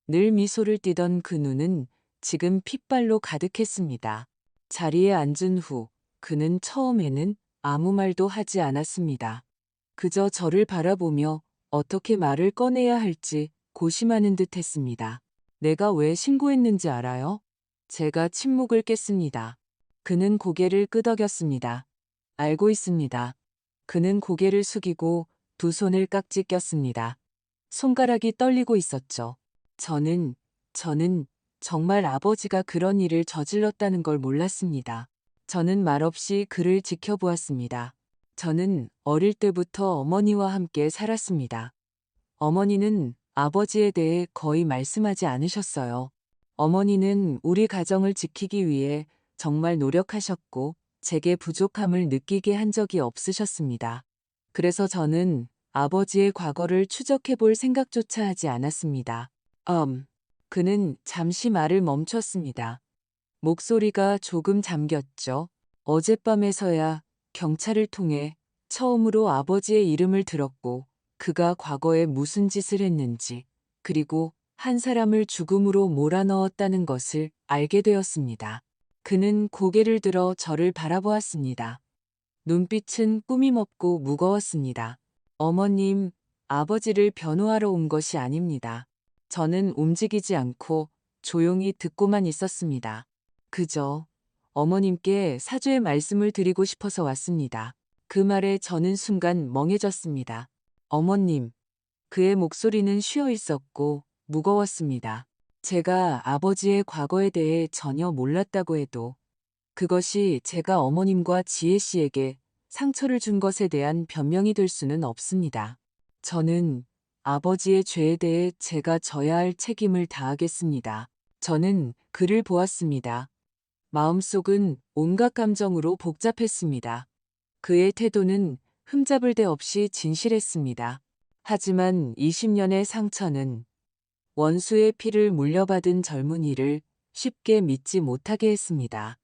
늘 미소를 띠던 그 눈은 지금 핏발로 가득했습니다. 자리에 앉은 후 그는 처음에는 아무 말도 하지 않았습니다. 그저 저를 바라보며 어떻게 말을 꺼내야 할지 고심하는 듯 했습니다. 내가 왜 신고했는지 알아요? 제가 침묵을 깼습니다. 그는 고개를 끄덕였습니다. 알고 있습니다. 그는 고개를 숙이고 두 손을 깍지 꼈습니다. 손가락이 떨리고 있었죠. 저는 정말 아버지가 그런 일을 저질렀다는 걸 몰랐습니다. 저는 말없이 그를 지켜보았습니다. 저는 어릴 때부터 어머니와 함께 살았습니다. 어머니는 아버지에 대해 거의 말씀하지 않으셨어요. 어머니는 우리 가정을 지키기 위해 정말 노력하셨고 제게 부족함을 느끼게 한 적이 없으셨습니다. 그래서 저는 아버지의 과거를 추적해 볼 생각조차 하지 않았습니다. 그는 잠시 말을 멈췄습니다. 목소리가 조금 잠겼죠. 어젯밤에서야 경찰을 통해 처음으로 아버지의 이름을 들었고 그가 과거에 무슨 짓을 했는지 그리고 한 사람을 죽음으로 몰아넣었다는 것을 알게 되었습니다. 그는 고개를 들어 저를 바라보았습니다. 눈빛은 꾸밈없고 무거웠습니다. 어머님, 아버지를 변호하러 온 것이 아닙니다. 저는 움직이지 않고 조용히 듣고만 있었습니다. 그저 어머님께 사죄의 말씀을 드리고 싶어서 왔습니다. 그 말에 저는 순간 멍해졌습니다. 어머님, 그의 목소리는 쉬어 있었고 무거웠습니다. 제가 아버지의 과거에 대해 전혀 몰랐다고 해도 그것이 제가 어머님과 지혜 씨에게 상처를 준 것에 대한 변명이 될 수는 없습니다. 저는 아버지의 죄에 대해 제가 져야 할 책임을 다하겠습니다. 저는 그를 보았습니다. 마음속은 온갖 감정으로 복잡했습니다. 그의 태도는 흠잡을 데 없이 진실했습니다. 하지만 20년의 상처는 원수의 피를 물려받은 젊은이를 쉽게 믿지 못하게 했습니다.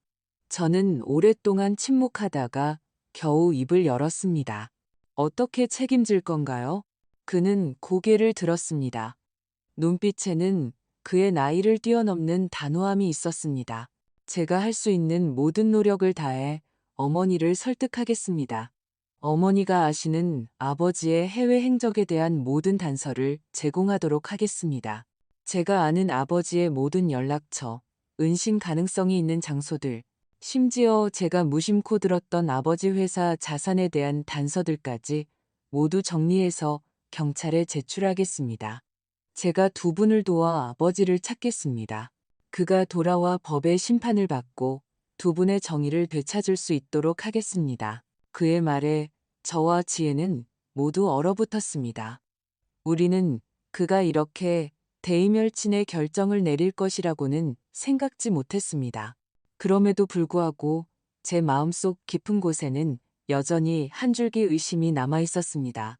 저는 오랫동안 침묵하다가 겨우 입을 열었습니다. 어떻게 책임질 건가요? 그는 고개를 들었습니다. 눈빛에는 그의 나이를 뛰어넘는 단호함이 있었습니다. 제가 할 수 있는 모든 노력을 다해 어머니를 설득하겠습니다. 어머니가 아시는 아버지의 해외 행적에 대한 모든 단서를 제공하도록 하겠습니다. 제가 아는 아버지의 모든 연락처, 은신 가능성이 있는 장소들, 심지어 제가 무심코 들었던 아버지 회사 자산에 대한 단서들까지 모두 정리해서 경찰에 제출하겠습니다. 제가 두 분을 도와 아버지를 찾겠습니다. 그가 돌아와 법의 심판을 받고 두 분의 정의를 되찾을 수 있도록 하겠습니다. 그의 말에 저와 지혜는 모두 얼어붙었습니다. 우리는 그가 이렇게 대이멸친의 결정을 내릴 것이라고는 생각지 못했습니다. 그럼에도 불구하고 제 마음속 깊은 곳에는 여전히 한 줄기 의심이 남아 있었습니다.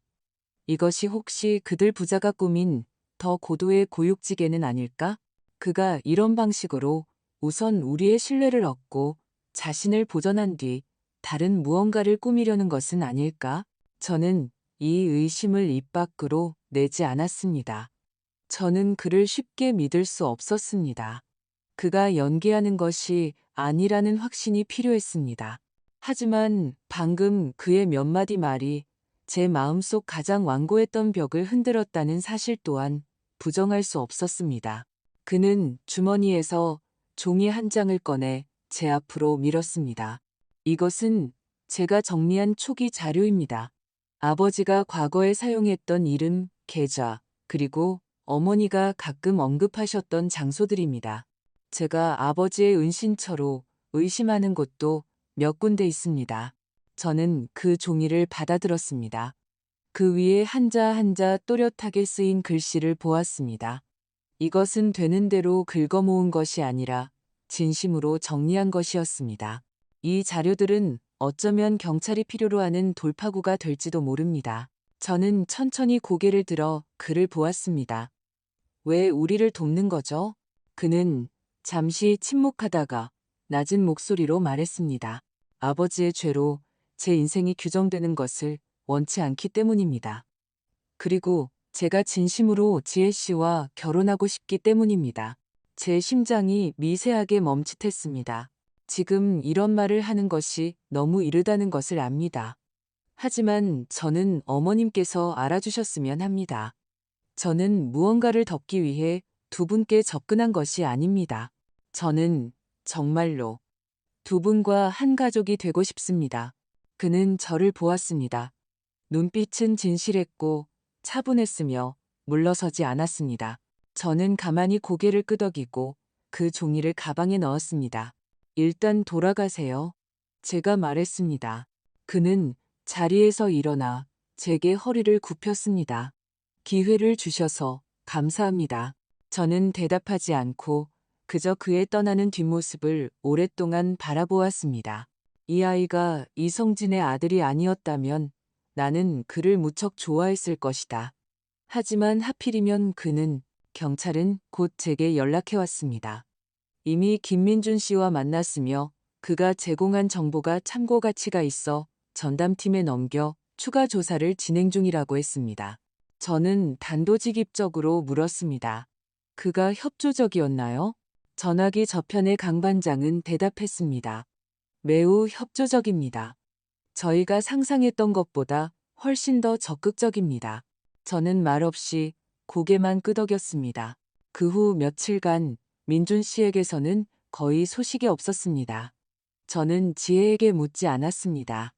이것이 혹시 그들 부자가 꾸민 더 고도의 고육지계는 아닐까? 그가 이런 방식으로 우선 우리의 신뢰를 얻고 자신을 보전한 뒤 다른 무언가를 꾸미려는 것은 아닐까? 저는 이 의심을 입 밖으로 내지 않았습니다. 저는 그를 쉽게 믿을 수 없었습니다. 그가 연기하는 것이 아니라는 확신이 필요했습니다. 하지만 방금 그의 몇 마디 말이 제 마음속 가장 완고했던 벽을 흔들었다는 사실 또한 부정할 수 없었습니다. 그는 주머니에서 종이 한 장을 꺼내 제 앞으로 밀었습니다. 이것은 제가 정리한 초기 자료입니다. 아버지가 과거에 사용했던 이름, 계좌, 그리고 어머니가 가끔 언급하셨던 장소들입니다. 제가 아버지의 은신처로 의심하는 곳도 몇 군데 있습니다. 저는 그 종이를 받아들었습니다. 그 위에 한자 한자 또렷하게 쓰인 글씨를 보았습니다. 이것은 되는 대로 긁어모은 것이 아니라 진심으로 정리한 것이었습니다. 이 자료들은 어쩌면 경찰이 필요로 하는 돌파구가 될지도 모릅니다. 저는 천천히 고개를 들어 그를 보았습니다. 왜 우리를 돕는 거죠? 그는 잠시 침묵하다가 낮은 목소리로 말했습니다. 아버지의 죄로 제 인생이 규정되는 것을 원치 않기 때문입니다. 그리고 제가 진심으로 지혜 씨와 결혼하고 싶기 때문입니다. 제 심장이 미세하게 멈칫했습니다. 지금 이런 말을 하는 것이 너무 이르다는 것을 압니다. 하지만 저는 어머님께서 알아주셨으면 합니다. 저는 무언가를 덮기 위해 두 분께 접근한 것이 아닙니다. 저는 정말로 두 분과 한 가족이 되고 싶습니다. 그는 저를 보았습니다. 눈빛은 진실했고 차분했으며 물러서지 않았습니다. 저는 가만히 고개를 끄덕이고 그 종이를 가방에 넣었습니다. 일단 돌아가세요. 제가 말했습니다. 그는 자리에서 일어나 제게 허리를 굽혔습니다. 기회를 주셔서 감사합니다. 저는 대답하지 않고 그저 그의 떠나는 뒷모습을 오랫동안 바라보았습니다. 이 아이가 이성진의 아들이 아니었다면 나는 그를 무척 좋아했을 것이다. 하지만 하필이면 경찰은 곧 제게 연락해왔습니다. 이미 김민준 씨와 만났으며 그가 제공한 정보가 참고 가치가 있어 전담팀에 넘겨 추가 조사를 진행 중이라고 했습니다. 저는 단도직입적으로 물었습니다. 그가 협조적이었나요? 전화기 저편의 강 반장은 대답했습니다. 매우 협조적입니다. 저희가 상상했던 것보다 훨씬 더 적극적입니다. 저는 말없이 고개만 끄덕였습니다. 그 후 며칠간 민준 씨에게서는 거의 소식이 없었습니다. 저는 지혜에게 묻지 않았습니다.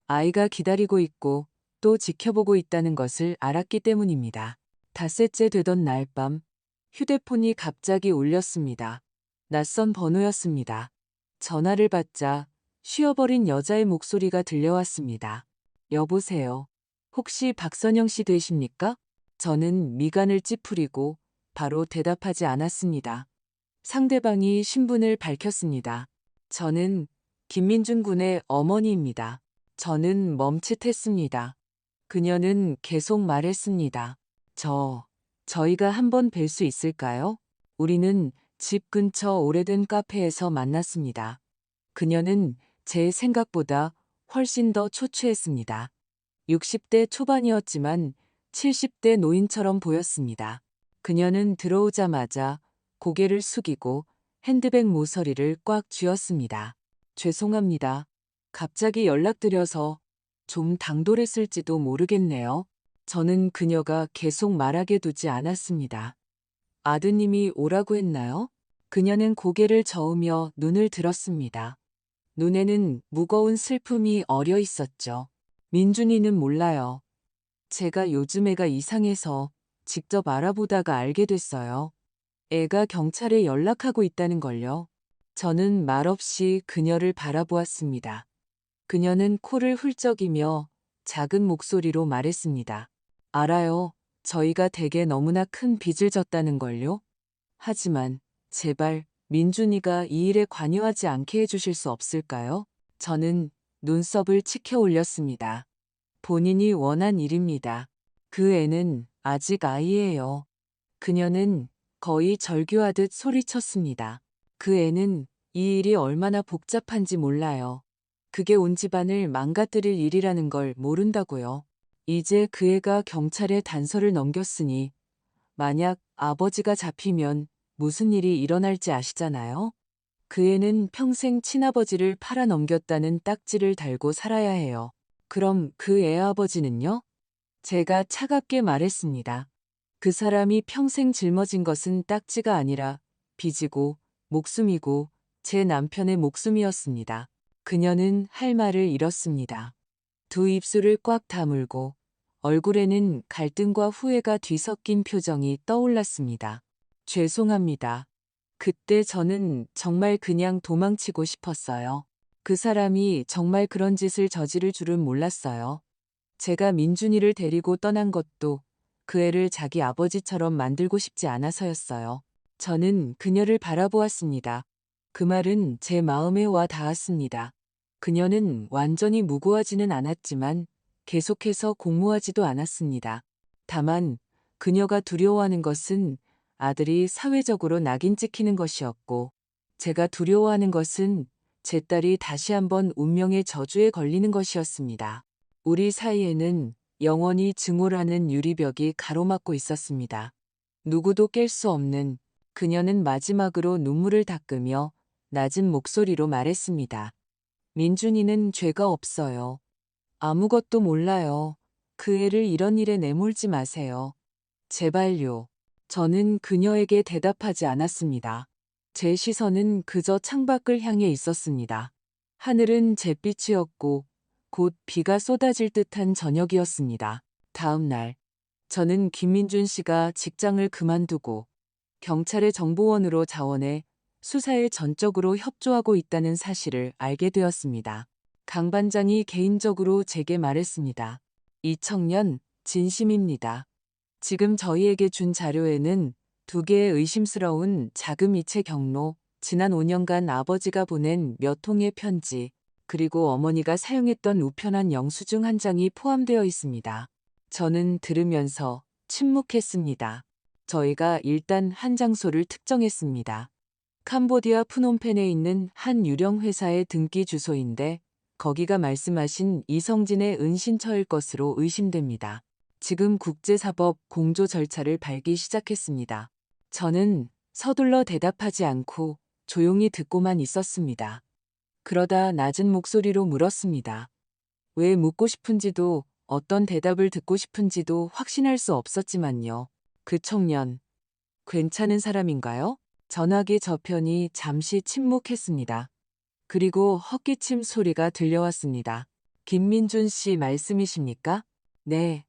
아이가 기다리고 있고 또 지켜보고 있다는 것을 알았기 때문입니다. 닷새째 되던 날 밤, 휴대폰이 갑자기 울렸습니다. 낯선 번호였습니다. 전화를 받자 쉬어버린 여자의 목소리가 들려왔습니다. 여보세요. 혹시 박선영 씨 되십니까? 저는 미간을 찌푸리고 바로 대답하지 않았습니다. 상대방이 신분을 밝혔습니다. 저는 김민준 군의 어머니입니다. 저는 멈칫했습니다. 그녀는 계속 말했습니다. 저희가 한번 뵐 수 있을까요? 우리는 집 근처 오래된 카페에서 만났습니다. 그녀는 제 생각보다 훨씬 더 초췌했습니다. 60대 초반이었지만 70대 노인처럼 보였습니다. 그녀는 들어오자마자 고개를 숙이고 핸드백 모서리를 꽉 쥐었습니다. 죄송합니다. 갑자기 연락드려서 좀 당돌했을지도 모르겠네요. 저는 그녀가 계속 말하게 두지 않았습니다. 아드님이 오라고 했나요? 그녀는 고개를 저으며 눈을 들었습니다. 눈에는 무거운 슬픔이 어려 있었죠. 민준이는 몰라요. 제가 요즘 애가 이상해서 직접 알아보다가 알게 됐어요. 애가 경찰에 연락하고 있다는 걸요. 저는 말없이 그녀를 바라보았습니다. 그녀는 코를 훌쩍이며 작은 목소리로 말했습니다. 알아요. 저희가 대개 너무나 큰 빚을 졌다는 걸요. 하지만 제발 민준이가 이 일에 관여하지 않게 해주실 수 없을까요? 저는 눈썹을 치켜 올렸습니다. 본인이 원한 일입니다. 그 애는 아직 아이예요. 그녀는 거의 절규하듯 소리쳤습니다. 그 애는 이 일이 얼마나 복잡한지 몰라요. 그게 온 집안을 망가뜨릴 일이라는 걸 모른다고요. 이제 그 애가 경찰에 단서를 넘겼으니 만약 아버지가 잡히면 무슨 일이 일어날지 아시잖아요? 그 애는 평생 친아버지를 팔아넘겼다는 딱지를 달고 살아야 해요. 그럼 그 애 아버지는요? 제가 차갑게 말했습니다. 그 사람이 평생 짊어진 것은 딱지가 아니라 빚이고 목숨이고 제 남편의 목숨이었습니다. 그녀는 할 말을 잃었습니다. 두 입술을 꽉 다물고 얼굴에는 갈등과 후회가 뒤섞인 표정이 떠올랐습니다. 죄송합니다. 그때 저는 정말 그냥 도망치고 싶었어요. 그 사람이 정말 그런 짓을 저지를 줄은 몰랐어요. 제가 민준이를 데리고 떠난 것도 그 애를 자기 아버지처럼 만들고 싶지 않아서였어요. 저는 그녀를 바라보았습니다. 그 말은 제 마음에 와 닿았습니다. 그녀는 완전히 무고하지는 않았지만 계속해서 공모하지도 않았습니다. 다만 그녀가 두려워하는 것은 아들이 사회적으로 낙인 찍히는 것이었고, 제가 두려워하는 것은 제 딸이 다시 한번 운명의 저주에 걸리는 것이었습니다. 우리 사이에는 영원히 증오라는 유리벽이 가로막고 있었습니다. 누구도 깰 수 없는. 그녀는 마지막으로 눈물을 닦으며 낮은 목소리로 말했습니다. 민준이는 죄가 없어요. 아무것도 몰라요. 그 애를 이런 일에 내몰지 마세요. 제발요. 저는 그녀에게 대답하지 않았습니다. 제 시선은 그저 창밖을 향해 있었습니다. 하늘은 잿빛이었고 곧 비가 쏟아질 듯한 저녁이었습니다. 다음 날, 저는 김민준 씨가 직장을 그만두고 경찰의 정보원으로 자원해 수사에 전적으로 협조하고 있다는 사실을 알게 되었습니다. 강 반장이 개인적으로 제게 말했습니다. 이 청년 진심입니다. 지금 저희에게 준 자료에는 두 개의 의심스러운 자금 이체 경로, 지난 5년간 아버지가 보낸 몇 통의 편지, 그리고 어머니가 사용했던 우편한 영수증 한 장이 포함되어 있습니다. 저는 들으면서 침묵했습니다. 저희가 일단 한 장소를 특정했습니다. 캄보디아 프놈펜에 있는 한 유령 회사의 등기 주소인데 거기가 말씀하신 이성진의 은신처일 것으로 의심됩니다. 지금 국제사법 공조 절차를 밟기 시작했습니다. 저는 서둘러 대답하지 않고 조용히 듣고만 있었습니다. 그러다 낮은 목소리로 물었습니다. 왜 묻고 싶은지도 어떤 대답을 듣고 싶은지도 확신할 수 없었지만요. 그 청년, 괜찮은 사람인가요? 전화기 저편이 잠시 침묵했습니다. 그리고 헛기침 소리가 들려왔습니다. 김민준 씨 말씀이십니까? 네.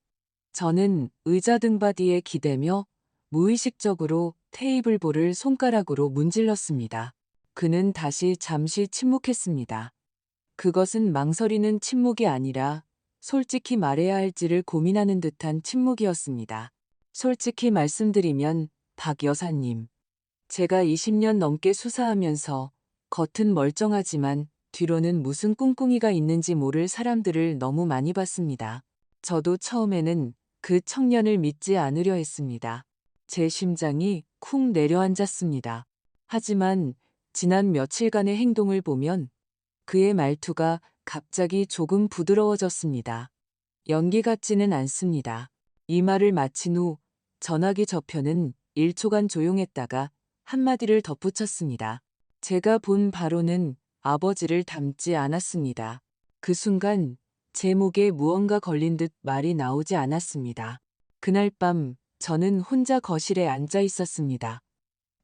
저는 의자 등받이에 기대며 무의식적으로 테이블볼을 손가락으로 문질렀습니다. 그는 다시 잠시 침묵했습니다. 그것은 망설이는 침묵이 아니라 솔직히 말해야 할지를 고민하는 듯한 침묵이었습니다. 솔직히 말씀드리면 박 여사님, 제가 20년 넘게 수사하면서 겉은 멀쩡하지만 뒤로는 무슨 꿍꿍이가 있는지 모를 사람들을 너무 많이 봤습니다. 저도 처음에는 그 청년을 믿지 않으려 했습니다. 제 심장이 쿵 내려앉았습니다. 하지만 지난 며칠간의 행동을 보면 그의 말투가 갑자기 조금 부드러워졌습니다. 연기 같지는 않습니다. 이 말을 마친 후 전화기 저편은 1초간 조용했다가 한마디를 덧붙였습니다. 제가 본 바로는 아버지를 닮지 않았습니다. 그 순간 제 목에 무언가 걸린 듯 말이 나오지 않았습니다. 그날 밤 저는 혼자 거실에 앉아 있었습니다.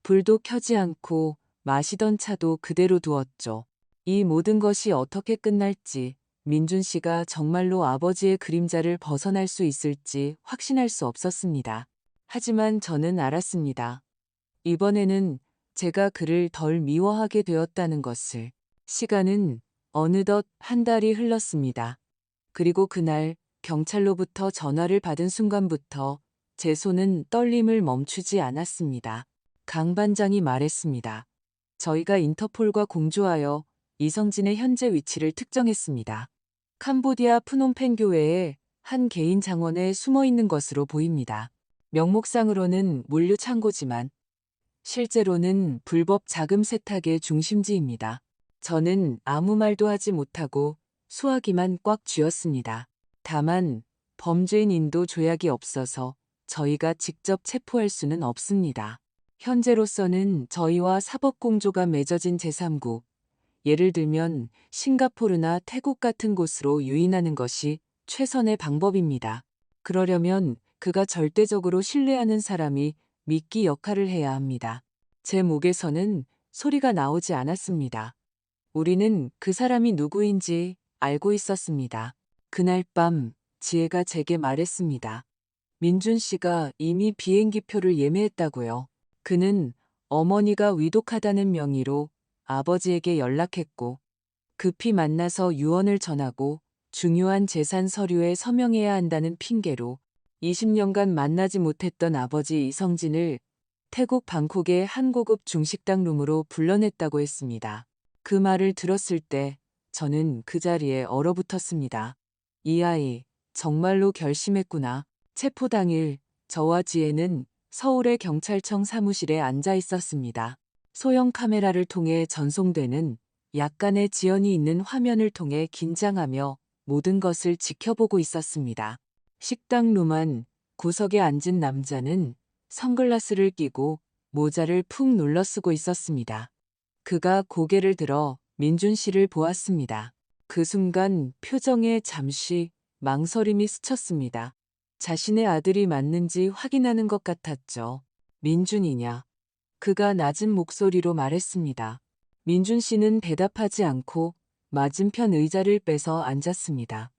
불도 켜지 않고 마시던 차도 그대로 두었죠. 이 모든 것이 어떻게 끝날지, 민준 씨가 정말로 아버지의 그림자를 벗어날 수 있을지 확신할 수 없었습니다. 하지만 저는 알았습니다. 이번에는 제가 그를 덜 미워하게 되었다는 것을. 시간은 어느덧 한 달이 흘렀습니다. 그리고 그날 경찰로부터 전화를 받은 순간부터 제 손은 떨림을 멈추지 않았습니다. 강 반장이 말했습니다. 저희가 인터폴과 공조하여 이성진의 현재 위치를 특정했습니다. 캄보디아 프놈펜 교회의 한 개인 장원에 숨어 있는 것으로 보입니다. 명목상으로는 물류 창고지만 실제로는 불법 자금 세탁의 중심지입니다. 저는 아무 말도 하지 못하고 수화기만 꽉 쥐었습니다. 다만 범죄인 인도 조약이 없어서 저희가 직접 체포할 수는 없습니다. 현재로서는 저희와 사법공조가 맺어진 제3국, 예를 들면 싱가포르나 태국 같은 곳으로 유인하는 것이 최선의 방법입니다. 그러려면 그가 절대적으로 신뢰하는 사람이 미끼 역할을 해야 합니다. 제 목에서는 소리가 나오지 않았습니다. 우리는 그 사람이 누구인지 알고 있었습니다. 그날 밤 지혜가 제게 말했습니다. 민준 씨가 이미 비행기표를 예매했다고요. 그는 어머니가 위독하다는 명의로 아버지에게 연락했고 급히 만나서 유언을 전하고 중요한 재산 서류에 서명해야 한다는 핑계로 20년간 만나지 못했던 아버지 이성진을 태국 방콕의 한 고급 중식당 룸으로 불러냈다고 했습니다. 그 말을 들었을 때 저는 그 자리에 얼어붙었습니다. 이 아이 정말로 결심했구나. 체포 당일 저와 지혜는 서울의 경찰청 사무실에 앉아 있었습니다. 소형 카메라를 통해 전송되는 약간의 지연이 있는 화면을 통해 긴장하며 모든 것을 지켜보고 있었습니다. 식당 룸 안 구석에 앉은 남자는 선글라스를 끼고 모자를 푹 눌러 쓰고 있었습니다. 그가 고개를 들어 민준 씨를 보았습니다. 그 순간 표정에 잠시 망설임이 스쳤습니다. 자신의 아들이 맞는지 확인하는 것 같았죠. 민준이냐? 그가 낮은 목소리로 말했습니다. 민준 씨는 대답하지 않고 맞은편 의자를 빼서 앉았습니다.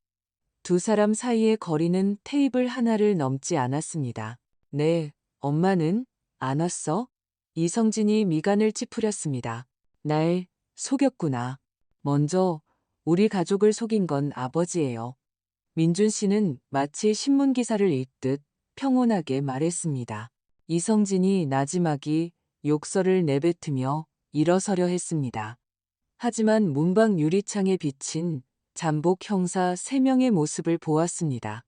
두 사람 사이의 거리는 테이블 하나를 넘지 않았습니다. 네, 엄마는 안 왔어? 이성진이 미간을 찌푸렸습니다. 날 속였구나. 먼저 우리 가족을 속인 건 아버지예요. 민준 씨는 마치 신문 기사를 읽듯 평온하게 말했습니다. 이성진이 나지막이 욕설을 내뱉으며 일어서려 했습니다. 하지만 문방 유리창에 비친 잠복 형사 3명의 모습을 보았습니다.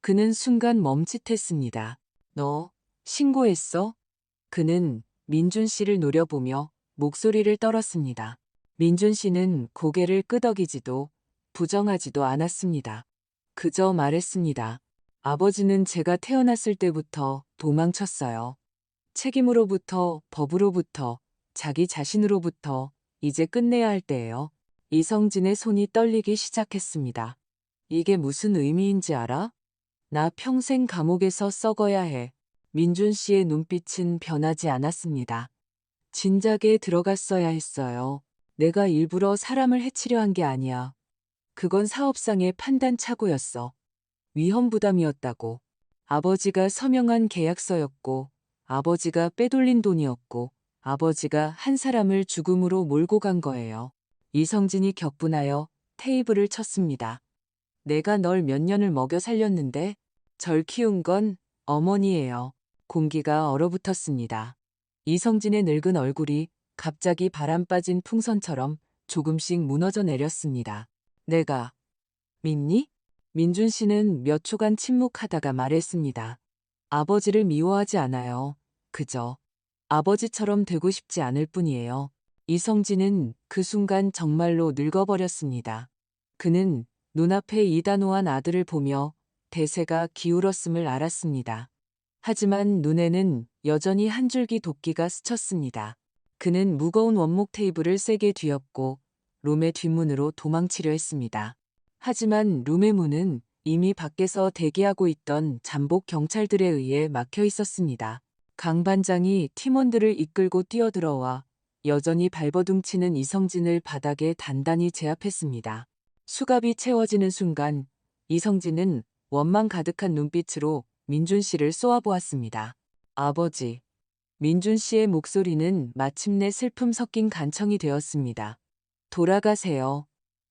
그는 순간 멈칫했습니다. 너 신고했어? 그는 민준 씨를 노려보며 목소리를 떨었습니다. 민준 씨는 고개를 끄덕이지도 부정하지도 않았습니다. 그저 말했습니다. 아버지는 제가 태어났을 때부터 도망쳤어요. 책임으로부터, 법으로부터, 자기 자신으로부터 이제 끝내야 할 때예요. 이성진의 손이 떨리기 시작했습니다. 이게 무슨 의미인지 알아? 나 평생 감옥에서 썩어야 해. 민준 씨의 눈빛은 변하지 않았습니다. 진작에 들어갔어야 했어요. 내가 일부러 사람을 해치려 한 게 아니야. 그건 사업상의 판단 착오였어. 위험 부담이었다고. 아버지가 서명한 계약서였고, 아버지가 빼돌린 돈이었고, 아버지가 한 사람을 죽음으로 몰고 간 거예요. 이성진이 격분하여 테이블을 쳤습니다. 내가 널 몇 년을 먹여 살렸는데 절 키운 건 어머니예요. 공기가 얼어붙었습니다. 이성진의 늙은 얼굴이 갑자기 바람 빠진 풍선처럼 조금씩 무너져 내렸습니다. 내가 믿니? 민준 씨는 몇 초간 침묵하다가 말했습니다. 아버지를 미워하지 않아요. 그저 아버지처럼 되고 싶지 않을 뿐이에요. 이성진은 그 순간 정말로 늙어버렸습니다. 그는 눈앞에 이단호한 아들을 보며 대세가 기울었음을 알았습니다. 하지만 눈에는 여전히 한 줄기 도끼가 스쳤습니다. 그는 무거운 원목 테이블을 세게 뒤엎고 룸의 뒷문으로 도망치려 했습니다. 하지만 룸의 문은 이미 밖에서 대기하고 있던 잠복 경찰들에 의해 막혀 있었습니다. 강 반장이 팀원들을 이끌고 뛰어들어와 여전히 발버둥치는 이성진을 바닥에 단단히 제압했습니다. 수갑이 채워지는 순간 이성진은 원망 가득한 눈빛으로 민준 씨를 쏘아보았습니다. 아버지. 민준 씨의 목소리는 마침내 슬픔 섞인 간청이 되었습니다. 돌아가세요.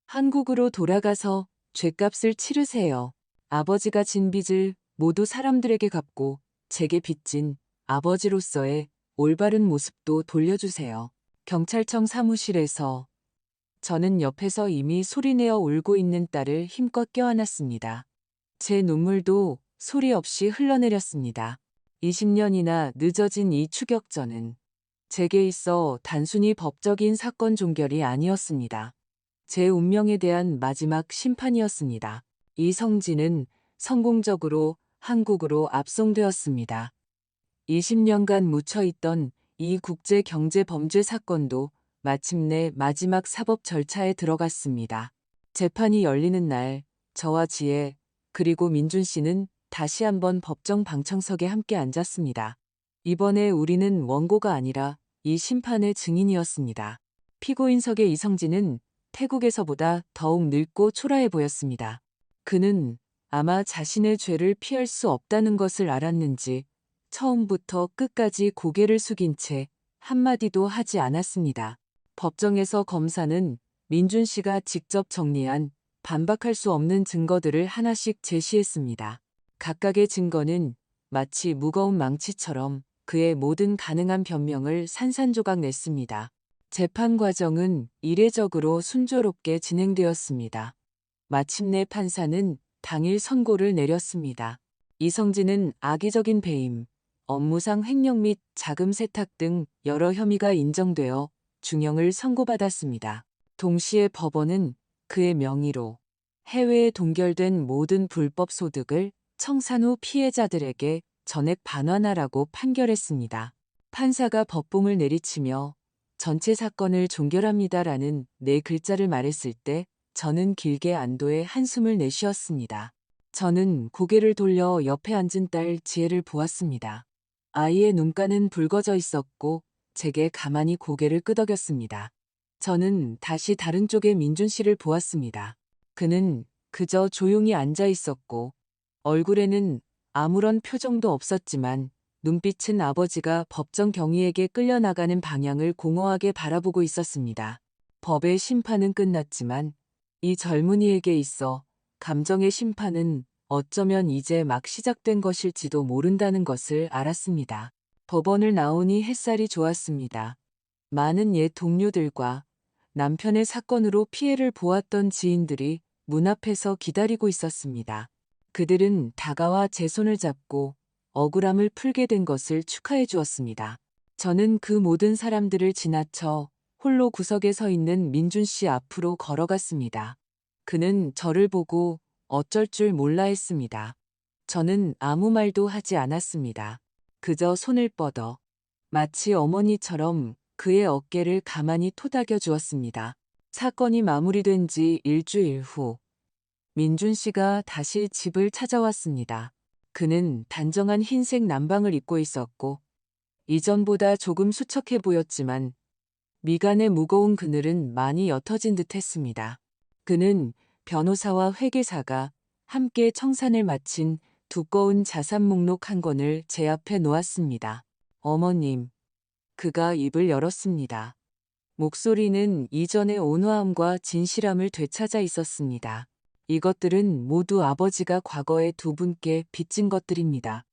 한국으로 돌아가서 죗값을 치르세요. 아버지가 진 빚을 모두 사람들에게 갚고 제게 빚진 아버지로서의 올바른 모습도 돌려주세요. 경찰청 사무실에서 저는 옆에서 이미 소리내어 울고 있는 딸을 힘껏 껴안았습니다. 제 눈물도 소리 없이 흘러내렸습니다. 20년이나 늦어진 이 추격전은 제게 있어 단순히 법적인 사건 종결이 아니었습니다. 제 운명에 대한 마지막 심판이었습니다. 이성진은 성공적으로 한국으로 압송되었습니다. 20년간 묻혀있던 이 국제 경제 범죄 사건도 마침내 마지막 사법 절차에 들어갔습니다. 재판이 열리는 날 저와 지혜 그리고 민준 씨는 다시 한번 법정 방청석에 함께 앉았습니다. 이번에 우리는 원고가 아니라 이 심판의 증인이었습니다. 피고인석의 이성진은 태국에서보다 더욱 늙고 초라해 보였습니다. 그는 아마 자신의 죄를 피할 수 없다는 것을 알았는지 처음부터 끝까지 고개를 숙인 채 한마디도 하지 않았습니다. 법정에서 검사는 민준 씨가 직접 정리한 반박할 수 없는 증거들을 하나씩 제시했습니다. 각각의 증거는 마치 무거운 망치처럼 그의 모든 가능한 변명을 산산조각 냈습니다. 재판 과정은 이례적으로 순조롭게 진행되었습니다. 마침내 판사는 당일 선고를 내렸습니다. 이성진은 악의적인 배임, 업무상 횡령 및 자금 세탁 등 여러 혐의가 인정되어 중형을 선고받았습니다. 동시에 법원은 그의 명의로 해외에 동결된 모든 불법 소득을 청산 후 피해자들에게 전액 반환하라고 판결했습니다. 판사가 법봉을 내리치며 전체 사건을 종결합니다라는 네 글자를 말했을 때 저는 길게 안도의 한숨을 내쉬었습니다. 저는 고개를 돌려 옆에 앉은 딸 지혜를 보았습니다. 아이의 눈가는 붉어져 있었고 제게 가만히 고개를 끄덕였습니다. 저는 다시 다른 쪽의 민준 씨를 보았습니다. 그는 그저 조용히 앉아 있었고 얼굴에는 아무런 표정도 없었지만 눈빛은 아버지가 법정 경위에게 끌려나가는 방향을 공허하게 바라보고 있었습니다. 법의 심판은 끝났지만 이 젊은이에게 있어 감정의 심판은 어쩌면 이제 막 시작된 것일지도 모른다는 것을 알았습니다. 법원을 나오니 햇살이 좋았습니다. 많은 옛 동료들과 남편의 사건으로 피해를 보았던 지인들이 문 앞에서 기다리고 있었습니다. 그들은 다가와 제 손을 잡고 억울함을 풀게 된 것을 축하해 주었습니다. 저는 그 모든 사람들을 지나쳐 홀로 구석에 서 있는 민준 씨 앞으로 걸어갔습니다. 그는 저를 보고 어쩔 줄 몰라 했습니다. 저는 아무 말도 하지 않았습니다. 그저 손을 뻗어 마치 어머니처럼 그의 어깨를 가만히 토닥여 주었습니다. 사건이 마무리된 지 일주일 후 민준 씨가 다시 집을 찾아왔습니다. 그는 단정한 흰색 남방을 입고 있었고 이전보다 조금 수척해 보였지만 미간의 무거운 그늘은 많이 옅어진 듯 했습니다. 그는 변호사와 회계사가 함께 청산을 마친 두꺼운 자산 목록 한 권을 제 앞에 놓았습니다. 어머님, 그가 입을 열었습니다. 목소리는 이전의 온화함과 진실함을 되찾아 있었습니다. 이것들은 모두 아버지가 과거에 두 분께 빚진 것들입니다.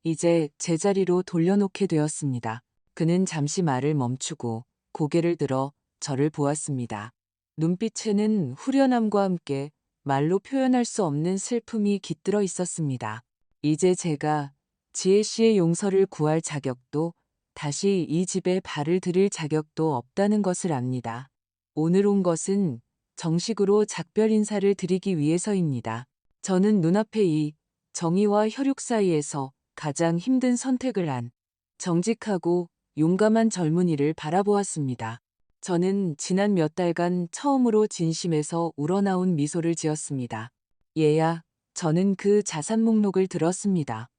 이제 제자리로 돌려놓게 되었습니다. 그는 잠시 말을 멈추고 고개를 들어 저를 보았습니다. 눈빛에는 후련함과 함께 말로 표현할 수 없는 슬픔이 깃들어 있었습니다. 이제 제가 지혜 씨의 용서를 구할 자격도 다시 이 집에 발을 들일 자격도 없다는 것을 압니다. 오늘 온 것은 정식으로 작별 인사를 드리기 위해서입니다. 저는 눈앞에 이 정의와 혈육 사이에서 가장 힘든 선택을 한 정직하고 용감한 젊은이를 바라보았습니다. 저는 지난 몇 달간 처음으로 진심에서 우러나온 미소를 지었습니다. 얘야, 저는 그 자산 목록을 들었습니다.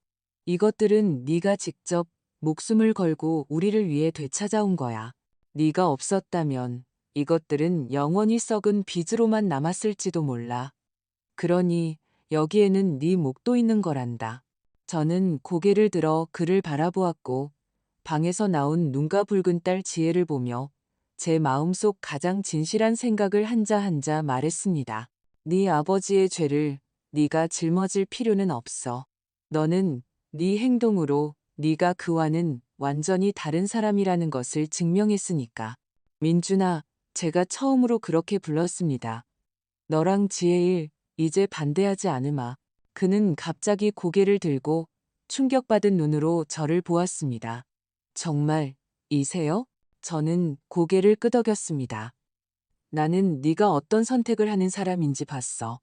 이것들은 네가 직접 목숨을 걸고 우리를 위해 되찾아온 거야. 네가 없었다면 이것들은 영원히 썩은 빚으로만 남았을지도 몰라. 그러니 여기에는 네 목도 있는 거란다. 저는 고개를 들어 그를 바라보았고 방에서 나온 눈가 붉은 딸 지혜를 보며 제 마음속 가장 진실한 생각을 한자 한자 말했습니다. 네 아버지의 죄를 네가 짊어질 필요는 없어. 너는 네 행동으로 네가 그와는 완전히 다른 사람이라는 것을 증명했으니까. 민준아, 제가 처음으로 그렇게 불렀습니다. 너랑 지혜일, 이제 반대하지 않으마. 그는 갑자기 고개를 들고 충격받은 눈으로 저를 보았습니다. 정말 이세요? 저는 고개를 끄덕였습니다. 나는 네가 어떤 선택을 하는 사람인지 봤어.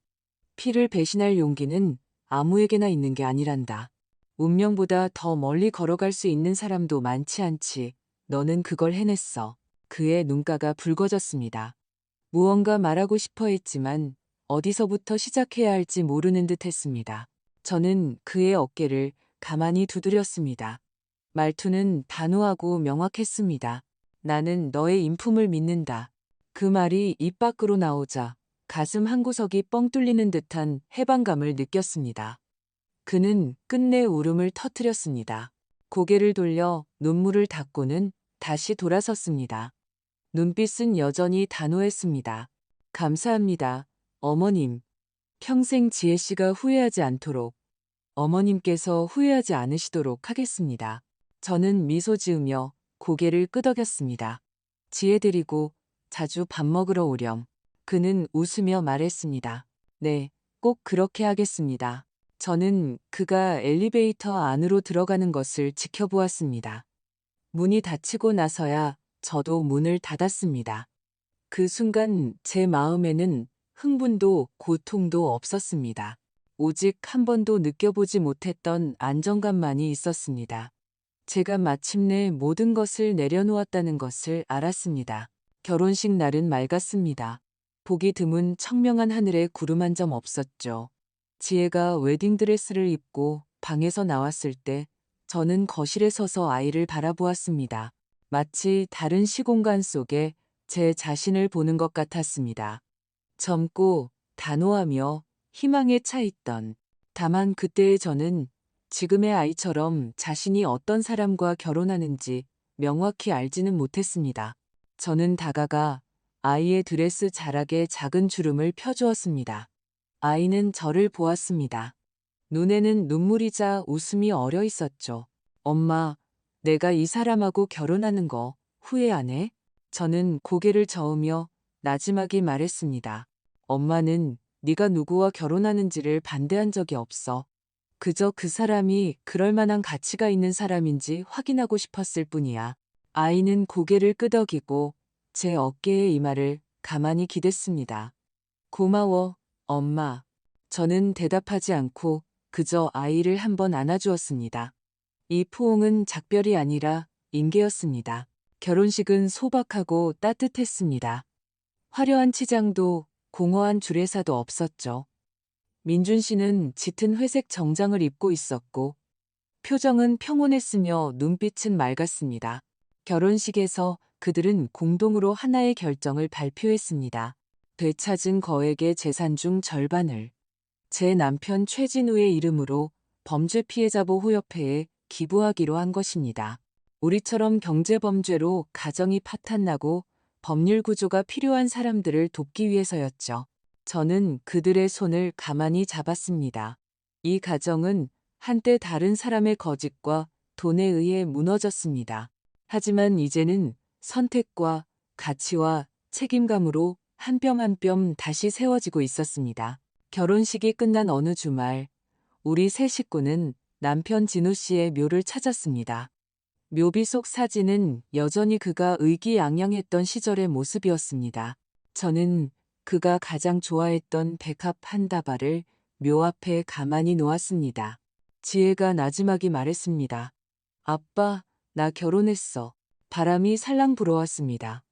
피를 배신할 용기는 아무에게나 있는 게 아니란다. 운명보다 더 멀리 걸어갈 수 있는 사람도 많지 않지. 너는 그걸 해냈어. 그의 눈가가 붉어졌습니다. 무언가 말하고 싶어 했지만 어디서부터 시작해야 할지 모르는 듯 했습니다. 저는 그의 어깨를 가만히 두드렸습니다. 말투는 단호하고 명확했습니다. 나는 너의 인품을 믿는다. 그 말이 입 밖으로 나오자 가슴 한구석이 뻥 뚫리는 듯한 해방감을 느꼈습니다. 그는 끝내 울음을 터뜨렸습니다. 고개를 돌려 눈물을 닦고는 다시 돌아섰습니다. 눈빛은 여전히 단호했습니다. 감사합니다, 어머님. 평생 지혜 씨가 후회하지 않도록, 어머님께서 후회하지 않으시도록 하겠습니다. 저는 미소 지으며 고개를 끄덕였습니다. 지혜 드리고 자주 밥 먹으러 오렴. 그는 웃으며 말했습니다. 네, 꼭 그렇게 하겠습니다. 저는 그가 엘리베이터 안으로 들어가는 것을 지켜보았습니다. 문이 닫히고 나서야 저도 문을 닫았습니다. 그 순간 제 마음에는 흥분도 고통도 없었습니다. 오직 한 번도 느껴보지 못했던 안정감만이 있었습니다. 제가 마침내 모든 것을 내려놓았다는 것을 알았습니다. 결혼식 날은 맑았습니다. 보기 드문 청명한 하늘에 구름 한 점 없었죠. 지혜가 웨딩드레스를 입고 방에서 나왔을 때 저는 거실에 서서 아이를 바라보았습니다. 마치 다른 시공간 속에 제 자신을 보는 것 같았습니다. 젊고 단호하며 희망에 차 있던, 다만 그때의 저는 지금의 아이처럼 자신이 어떤 사람과 결혼하는지 명확히 알지는 못했습니다. 저는 다가가 아이의 드레스 자락에 작은 주름을 펴주었습니다. 아이는 저를 보았습니다. 눈에는 눈물이자 웃음이 어려 있었죠. 엄마, 내가 이 사람하고 결혼하는 거 후회 안 해? 저는 고개를 저으며 나지막이 말했습니다. 엄마는 네가 누구와 결혼하는지를 반대한 적이 없어. 그저 그 사람이 그럴 만한 가치가 있는 사람인지 확인하고 싶었을 뿐이야. 아이는 고개를 끄덕이고 제 어깨의 이마를 가만히 기댔습니다. 고마워, 엄마. 저는 대답하지 않고 그저 아이를 한번 안아주었습니다. 이 포옹은 작별이 아니라 인계였습니다. 결혼식은 소박하고 따뜻했습니다. 화려한 치장도 공허한 주례사도 없었죠. 민준 씨는 짙은 회색 정장을 입고 있었고 표정은 평온했으며 눈빛은 맑았습니다. 결혼식에서 그들은 공동으로 하나의 결정을 발표했습니다. 되찾은 거액의 재산 중 절반을 제 남편 최진우의 이름으로 범죄 피해자 보호협회에 기부하기로 한 것입니다. 우리처럼 경제범죄로 가정이 파탄나고 법률 구조가 필요한 사람들을 돕기 위해서였죠. 저는 그들의 손을 가만히 잡았습니다. 이 가정은 한때 다른 사람의 거짓과 돈에 의해 무너졌습니다. 하지만 이제는 선택과 가치와 책임감으로 한 뼘 한 뼘 다시 세워지고 있었습니다. 결혼식이 끝난 어느 주말, 우리 세 식구는 남편 진우 씨의 묘를 찾았습니다. 묘비 속 사진은 여전히 그가 의기양양했던 시절의 모습이었습니다. 저는 그가 가장 좋아했던 백합 한 다발을 묘 앞에 가만히 놓았습니다. 지혜가 나지막이 말했습니다. 아빠, 나 결혼했어. 바람이 살랑 불어왔습니다.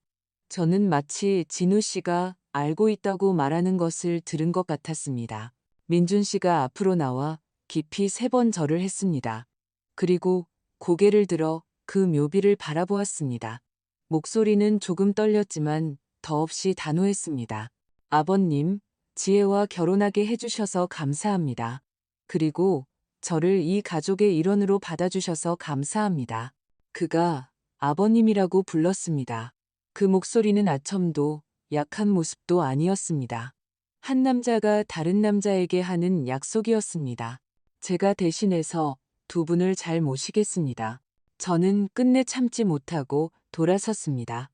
저는 마치 진우 씨가 알고 있다고 말하는 것을 들은 것 같았습니다. 민준 씨가 앞으로 나와 깊이 3번 절을 했습니다. 그리고 고개를 들어 그 묘비를 바라보았습니다. 목소리는 조금 떨렸지만 더없이 단호했습니다. 아버님, 지혜와 결혼하게 해주셔서 감사합니다. 그리고 저를 이 가족의 일원으로 받아주셔서 감사합니다. 그가 아버님이라고 불렀습니다. 그 목소리는 아첨도 약한 모습도 아니었습니다. 한 남자가 다른 남자에게 하는 약속이었습니다. 제가 대신해서 두 분을 잘 모시겠습니다. 저는 끝내 참지 못하고 돌아섰습니다.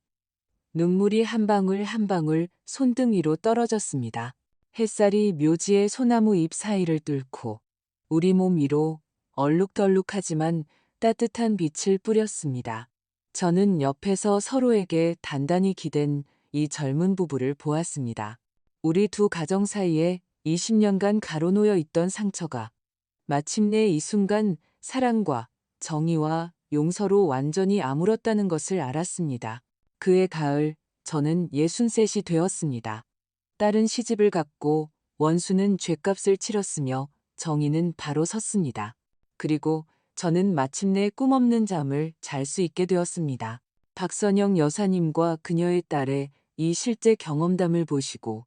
눈물이 한 방울 한 방울 손등 위로 떨어졌습니다. 햇살이 묘지의 소나무 잎 사이를 뚫고 우리 몸 위로 얼룩덜룩하지만 따뜻한 빛을 뿌렸습니다. 저는 옆에서 서로에게 단단히 기댄 이 젊은 부부를 보았습니다. 우리 두 가정 사이에 20년간 가로놓여 있던 상처가 마침내 이 순간 사랑과 정의와 용서로 완전히 아물었다는 것을 알았습니다. 그해 가을 저는 63이 되었습니다. 딸은 시집을 갔고 원수는 죗값을 치렀으며 정의는 바로 섰습니다. 그리고 저는 마침내 꿈없는 잠을 잘 수 있게 되었습니다. 박선영 여사님과 그녀의 딸의 이 실제 경험담을 보시고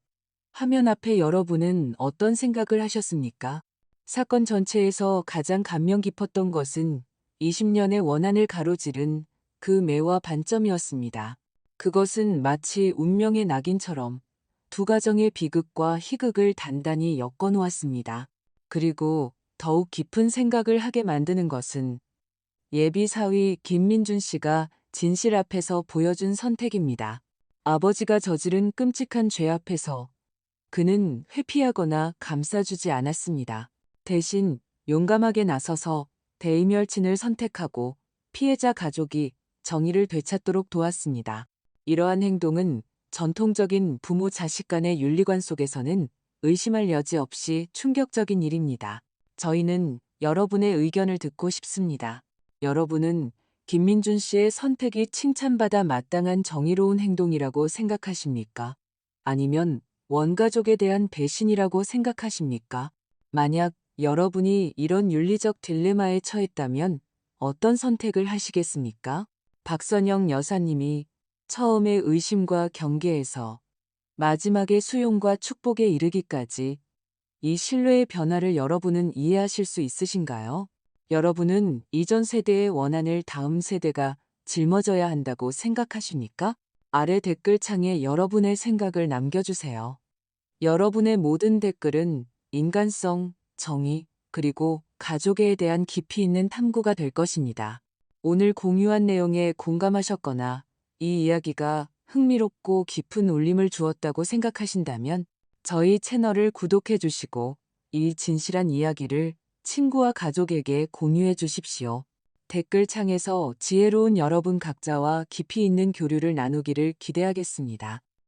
화면 앞에 여러분은 어떤 생각을 하셨습니까? 사건 전체에서 가장 감명 깊었던 것은 20년의 원한을 가로지른 그 매와 반점이었습니다. 그것은 마치 운명의 낙인처럼 두 가정의 비극과 희극을 단단히 엮어놓았습니다. 그리고 더욱 깊은 생각을 하게 만드는 것은 예비사위 김민준 씨가 진실 앞에서 보여준 선택입니다. 아버지가 저지른 끔찍한 죄 앞에서 그는 회피하거나 감싸주지 않았습니다. 대신 용감하게 나서서 대의멸친을 선택하고 피해자 가족이 정의를 되찾도록 도왔습니다. 이러한 행동은 전통적인 부모 자식 간의 윤리관 속에서는 의심할 여지 없이 충격적인 일입니다. 저희는 여러분의 의견을 듣고 싶습니다. 여러분은 김민준 씨의 선택이 칭찬받아 마땅한 정의로운 행동이라고 생각하십니까? 아니면 원가족에 대한 배신이라고 생각하십니까? 만약 여러분이 이런 윤리적 딜레마에 처했다면 어떤 선택을 하시겠습니까? 박선영 여사님이 처음의 의심과 경계에서 마지막에 수용과 축복에 이르기까지 이 신뢰의 변화를 여러분은 이해하실 수 있으신가요? 여러분은 이전 세대의 원한을 다음 세대가 짊어져야 한다고 생각하십니까? 아래 댓글창에 여러분의 생각을 남겨주세요. 여러분의 모든 댓글은 인간성, 정의, 그리고 가족에 대한 깊이 있는 탐구가 될 것입니다. 오늘 공유한 내용에 공감하셨거나 이 이야기가 흥미롭고 깊은 울림을 주었다고 생각하신다면 저희 채널을 구독해 주시고 이 진실한 이야기를 친구와 가족에게 공유해 주십시오. 댓글창에서 지혜로운 여러분 각자와 깊이 있는 교류를 나누기를 기대하겠습니다.